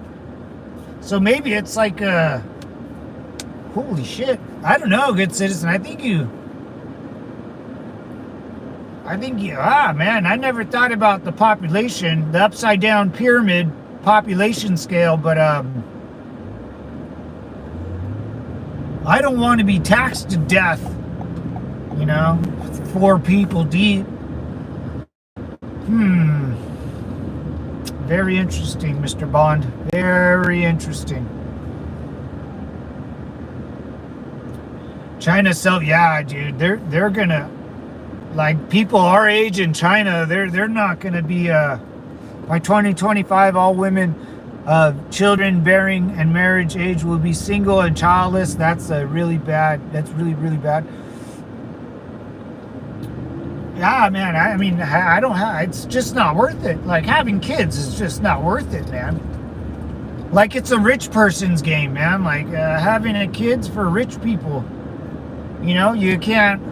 So maybe it's like, holy shit. I don't know, good citizen. I think man, I never thought about the population, the upside down pyramid population scale, but I don't want to be taxed to death, 4 people deep. Very interesting, Mr. Bond. Very interesting. China yeah, dude, they're gonna, like, people our age in China, they're not gonna be by 2025 all women of children bearing and marriage age will be single and childless. That's really bad. That's really, really bad. Yeah, man. I don't have. It's just not worth it. Like, having kids is just not worth it, man. Like, it's a rich person's game, man. Like, having a kid's for rich people. You can't.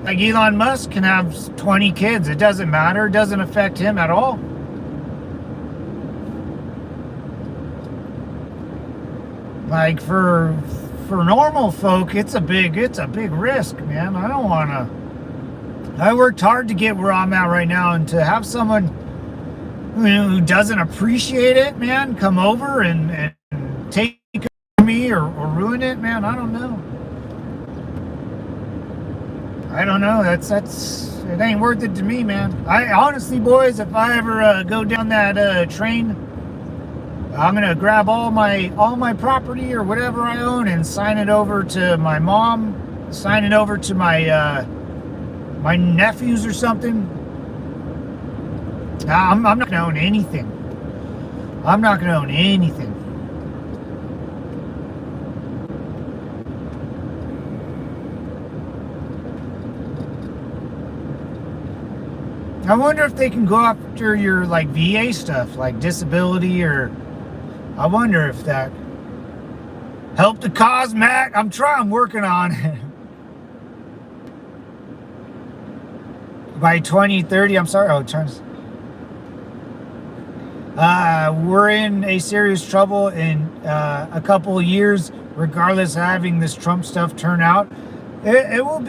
Like Elon Musk can have 20 kids. It doesn't matter. It doesn't affect him at all. Like, for normal folk, it's a big risk, man. I don't want to. I worked hard to get where I'm at right now, and to have someone who doesn't appreciate it, man, come over and take me or ruin it, man. I don't know. That's it ain't worth it to me, man. I honestly, boys, if I ever go down that train, I'm gonna grab all my property or whatever I own and sign it over to my mom, sign it over to my my nephews or something. I'm not gonna own anything. I'm not gonna own anything. I wonder if they can go after your, like, VA stuff, like disability, or I wonder if that help the cause, Matt. I'm working on it. By 2030, I'm sorry. We're in a serious trouble in a couple of years. regardless of having this Trump stuff turn out. It will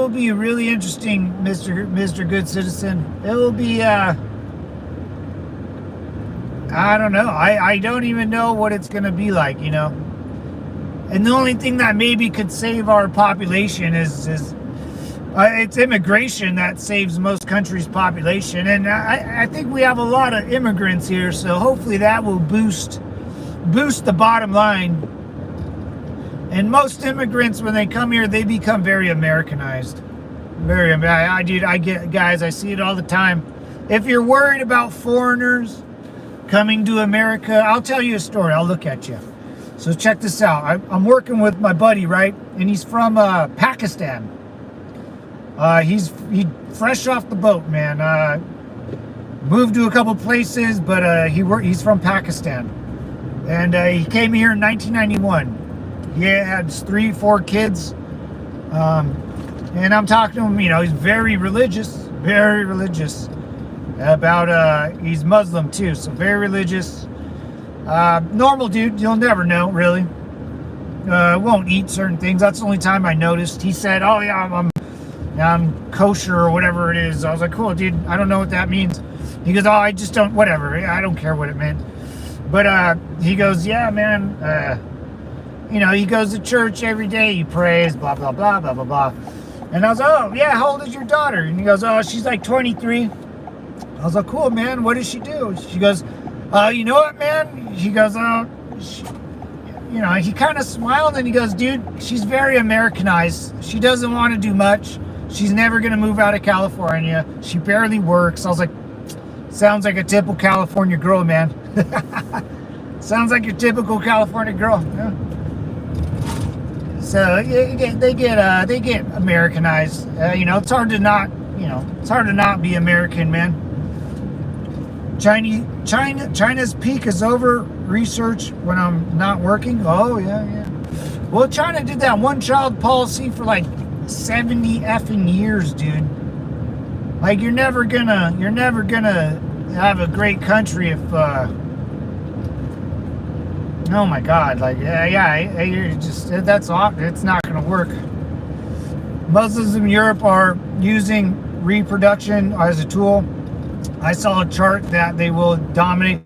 be really interesting, Mr. Good Citizen. It will be I don't know. I don't even know what it's gonna be like, you know. And the only thing that maybe could save our population is it's immigration that saves most countries' population. And I think we have a lot of immigrants here, so hopefully that will boost the bottom line. And most immigrants, when they come here, they become very Americanized. I get, guys, I see it all the time. If you're worried about foreigners coming to America, I'll tell you a story. I'll look at you. So check this out. I'm working with my buddy, right? And he's from Pakistan. He's fresh off the boat, man. Moved to a couple places, but he's from Pakistan. And he came here in 1991. He had 4 kids. And I'm talking to him, you know, he's very religious about, he's Muslim too, so very religious. Normal dude, you'll never know, really. Won't eat certain things. That's the only time I noticed. He said, oh yeah, I'm kosher or whatever it is. I was like, cool, dude, I don't know what that means. He goes, oh, I just don't, whatever. I don't care what it meant. But he goes, yeah, man, you know, he goes to church every day, he prays, blah, blah, blah, blah, blah, blah. And I was like, oh, yeah, how old is your daughter? And he goes, oh, she's like 23. I was like, cool, man, what does she do? She goes, you know what, man? He goes, you know, he kind of smiled and he goes, dude, she's very Americanized. She doesn't want to do much. She's never going to move out of California. She barely works. I was like, sounds like a typical California girl, man. Sounds like your typical California girl. Yeah. So they get Americanized. You know, it's hard to not be American, man. China's peak is over. Research when I'm not working. Oh yeah. Well, China did that one-child policy for like 70 effing years, dude. Like you're never gonna have a great country if oh my God, like you're just, that's off. It's not gonna work. Muslims in Europe are using reproduction as a tool. I saw a chart that they will dominate.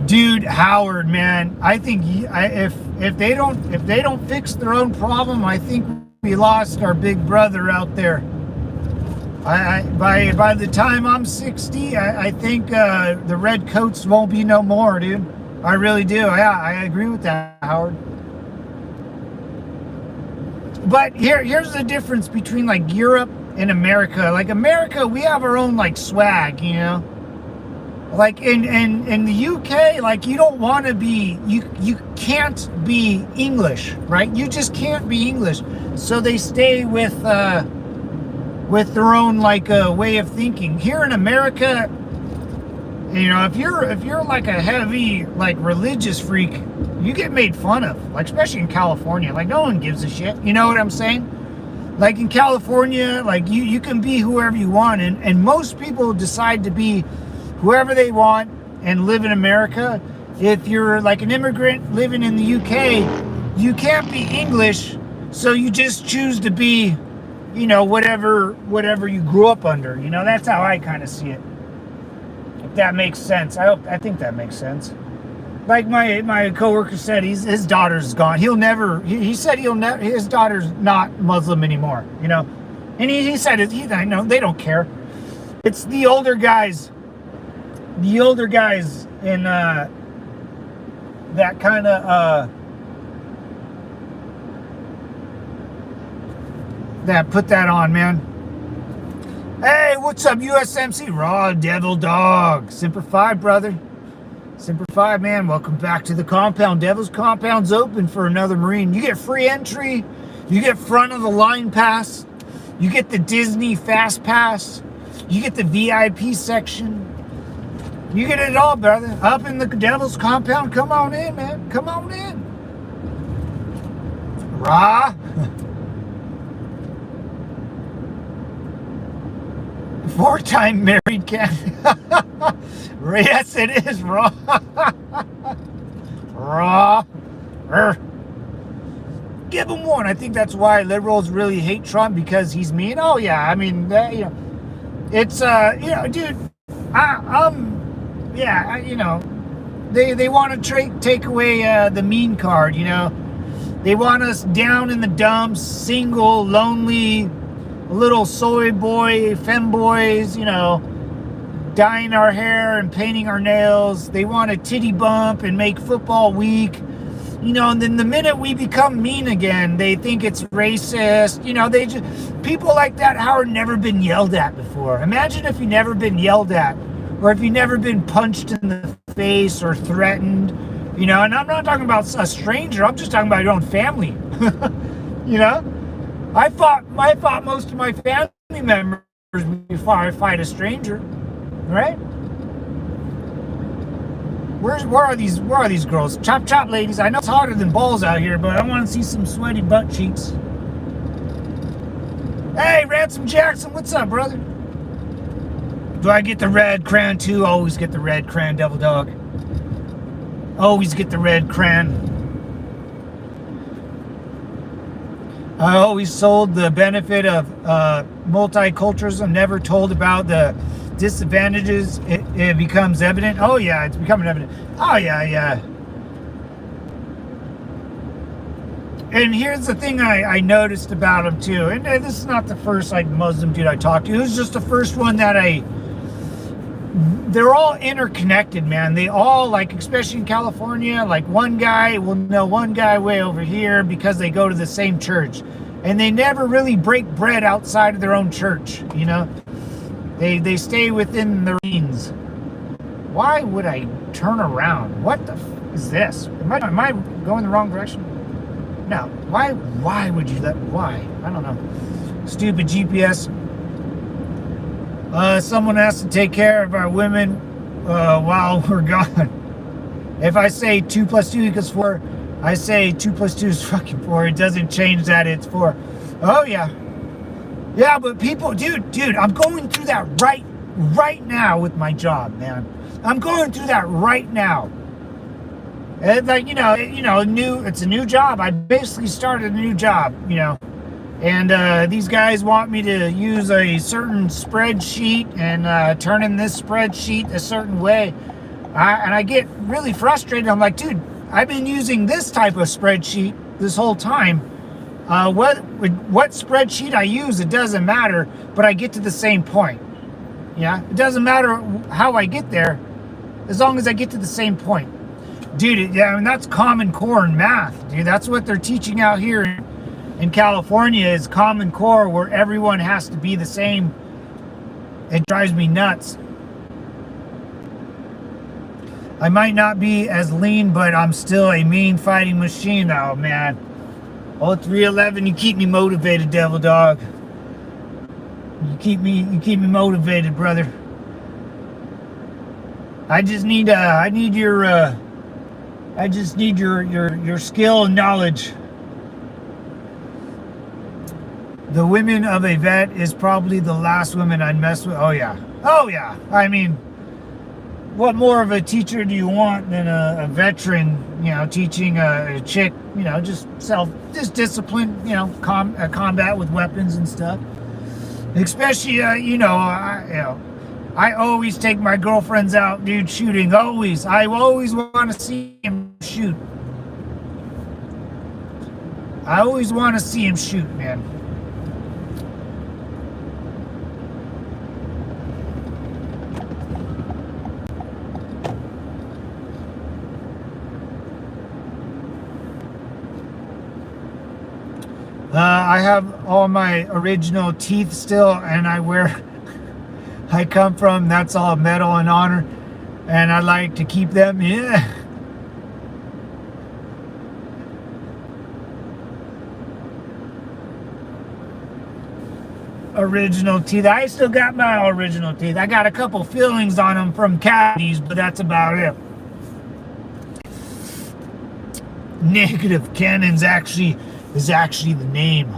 Dude, Howard, man, I think if they don't fix their own problem, I think we lost our big brother out there. By the time I'm 60, I think the red coats won't be no more, dude. I really do. Yeah, I agree with that, Howard. But here's the difference between like Europe and America. Like America, we have our own like swag, you know. Like in the UK, like you don't want to be, you can't be English, right? You just can't be English. So they stay with their own like way of thinking. Here in America, you know, if you're like a heavy like religious freak, you get made fun of. Like especially in California, like no one gives a shit. You know what I'm saying? Like in California, like you can be whoever you want, and most people decide to be whoever they want and live in America. If you're like an immigrant living in the UK, you can't be English, so you just choose to be, you know, whatever you grew up under. You know, that's how I kind of see it. If that makes sense. I think that makes sense. Like my coworker said, his daughter's gone. He said his daughter's not Muslim anymore, you know. And he said I know they don't care. It's the older guys in that kind of that put that on, man. Hey, what's up, USMC? Raw Devil Dog. Semper Fi, brother. Semper Fi, man. Welcome back to the compound. Devil's Compound's open for another Marine. You get free entry. You get front of the line pass. You get the Disney Fast Pass. You get the VIP section. You get it all, brother. Up in the Devil's Compound. Come on in, man. Come on in. Raw. 4-time married cat. Yes, it is raw. Raw. give him one. I think that's why liberals really hate Trump, because he's mean. Oh yeah, I mean, it's dude, they want to take away the mean card. They want us down in the dumps, single, lonely, little soy boy, femboys, dyeing our hair and painting our nails. They want a titty bump and make football weak. And then the minute we become mean again, they think it's racist. People like that, Howard, never been yelled at before. Imagine if you never been yelled at, or if you never been punched in the face or threatened. And I'm not talking about a stranger. I'm just talking about your own family. I fought most of my family members before I fight a stranger, right? Where are these girls? Chop, ladies. I know it's hotter than balls out here, but I want to see some sweaty butt cheeks. Hey, Ransom Jackson, what's up, brother? Do I get the red crayon too? Always get the red crayon, Devil Dog. Always get the red crayon. I always sold the benefit of multiculturalism, never told about the disadvantages. It becomes evident. Oh yeah, it's becoming evident. Oh yeah. And here's the thing I noticed about him too, and this is not the first Muslim dude I talked to. It was just the first one that they're all interconnected, man. They all, especially in California, one guy will know one guy way over here because they go to the same church, and they never really break bread outside of their own church. They stay within their means. Why would I turn around? What the is this? Am I going the wrong direction? No. Why would you why? I don't know. Stupid GPS. Someone has to take care of our women while we're gone. If I say 2 + 2 = 4, I say 2 + 2 is fucking 4. It doesn't change that it's 4. Oh yeah. Yeah, but people, dude, I'm going through that right now with my job, man. I'm going through that right now. It's it's a new job. I basically started a new job, And these guys want me to use a certain spreadsheet and turn in this spreadsheet a certain way. And I get really frustrated. I'm like, dude, I've been using this type of spreadsheet this whole time. What spreadsheet I use, it doesn't matter, but I get to the same point. Yeah, it doesn't matter how I get there, as long as I get to the same point. Dude, that's Common Core in math, dude. That's what they're teaching out here in California is Common Core, where everyone has to be the same. It drives me nuts. I might not be as lean, but I'm still a mean fighting machine. Oh man. Oh, 311, you keep me motivated, Devil Dog. You keep me motivated, brother. I just need your skill and knowledge. The women of a vet is probably the last women I'd mess with. Oh yeah. I mean, what more of a teacher do you want than a veteran, teaching a chick, just discipline, combat with weapons and stuff. Especially, I always take my girlfriends out, dude, shooting. Always. I always want to see him shoot. I always want to see him shoot, man. I have all my original teeth still, and where I come from, that's all metal and honor, and I like to keep them. Yeah. Original teeth. I still got my original teeth. I got a couple fillings on them from cavities, but that's about it. Negative Cannon's is actually the name.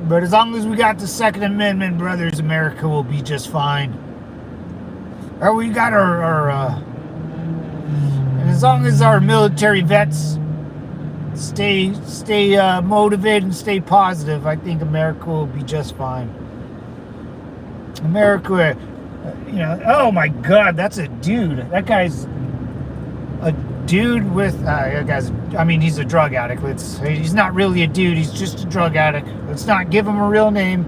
But as long as we got the Second Amendment, brothers, America will be just fine. Or we got our and as long as our military vets stay motivated and stay positive, I think America will be just fine. America, oh my God, that's a dude. That guy's a dude with, he's a drug addict. He's not really a dude, he's just a drug addict. Let's not give him a real name.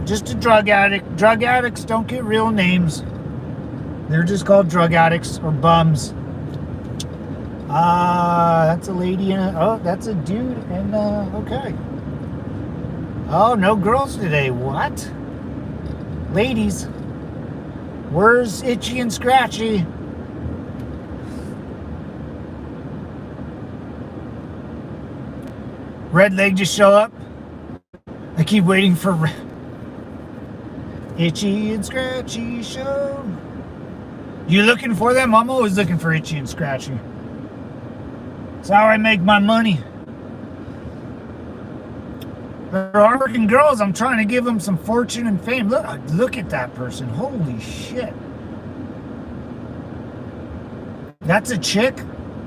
Just a drug addict. Drug addicts don't get real names. They're just called drug addicts or bums. That's a lady that's a dude, and okay. Oh, no girls today. What? Ladies, where's Itchy and Scratchy? Red Leg just show up. I keep waiting for Itchy and Scratchy show. You looking for them? I'm always looking for Itchy and Scratchy. It's how I make my money. They're hardworking girls. I'm trying to give them some fortune and fame. Look at that person. Holy shit. That's a chick?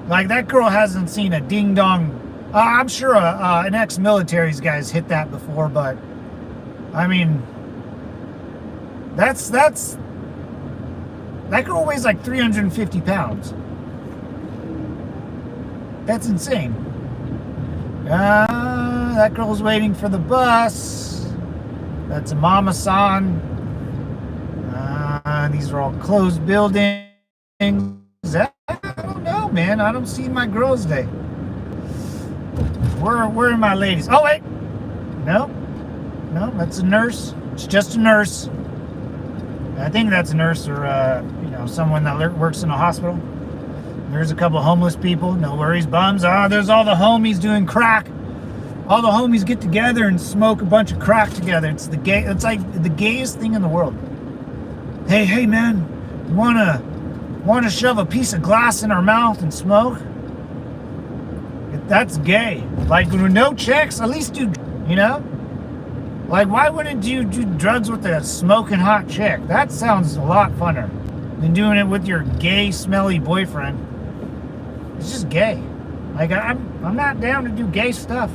Like, that girl hasn't seen a ding-dong. I'm sure an ex-military's guy's hit that before, but I mean, that girl weighs like 350 pounds. That's insane. That girl's waiting for the bus. That's a mama-san. These are all closed buildings. I don't know, man. I don't see my girls today. Where are my ladies? Oh, wait. No, that's a nurse. It's just a nurse. I think that's a nurse or, someone that works in a hospital. There's a couple homeless people. No worries, bums. There's all the homies doing crack. All the homies get together and smoke a bunch of crack together. It's like the gayest thing in the world. Hey, man, wanna shove a piece of glass in our mouth and smoke? That's gay. Like, with no chicks, at least do, Like, why wouldn't you do drugs with a smoking hot chick? That sounds a lot funner than doing it with your gay, smelly boyfriend. It's just gay. Like, I'm not down to do gay stuff.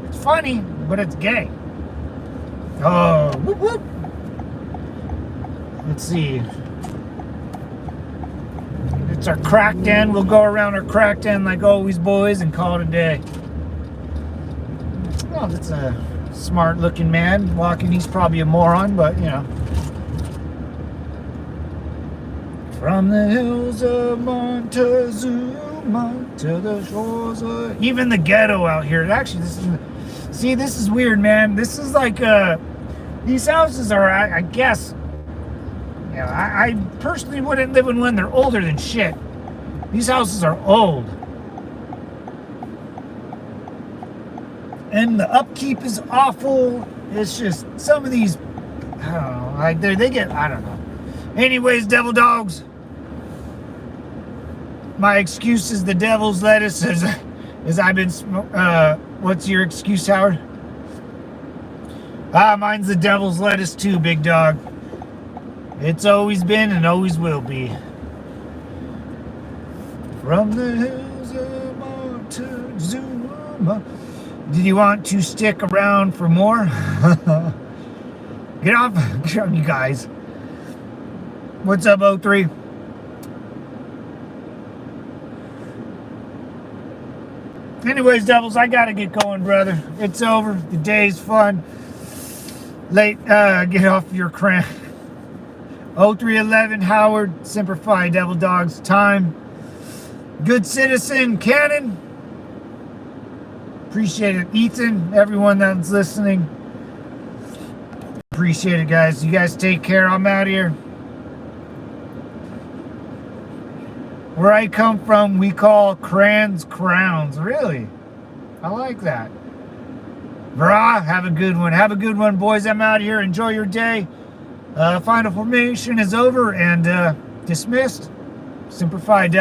It's funny, but it's gay. Oh, whoop, whoop. Let's see. It's our crack den. We'll go around our crack den like always, boys, and call it a day. Oh, that's a smart-looking man walking. He's probably a moron, but, From the hills of Montezuma to the shores of... Even the ghetto out here. Actually, this is weird, man. This is like, these houses are, I guess... I personally wouldn't live in when they're older than shit. These houses are old. And the upkeep is awful. It's just, some of these, I don't know, like they get, I don't know. Anyways, devil dogs. My excuse is the devil's lettuce as I've been, what's your excuse, Howard? Mine's the devil's lettuce too, big dog. It's always been and always will be. From the hills of Montezuma. Did you want to stick around for more? Get off, you guys. What's up, 03? Anyways, devils, I gotta get going, brother. It's over. The day's fun. Late, get off your cramp. 0311 Howard, Semper Fi, Devil Dogs, time. Good Citizen, Cannon. Appreciate it. Ethan, everyone that's listening. Appreciate it, guys. You guys take care. I'm out of here. Where I come from, we call crayons crowns. Really? I like that. Brah, have a good one. Have a good one, boys. I'm out of here. Enjoy your day. Final formation is over and dismissed. Semper Fi, Devil.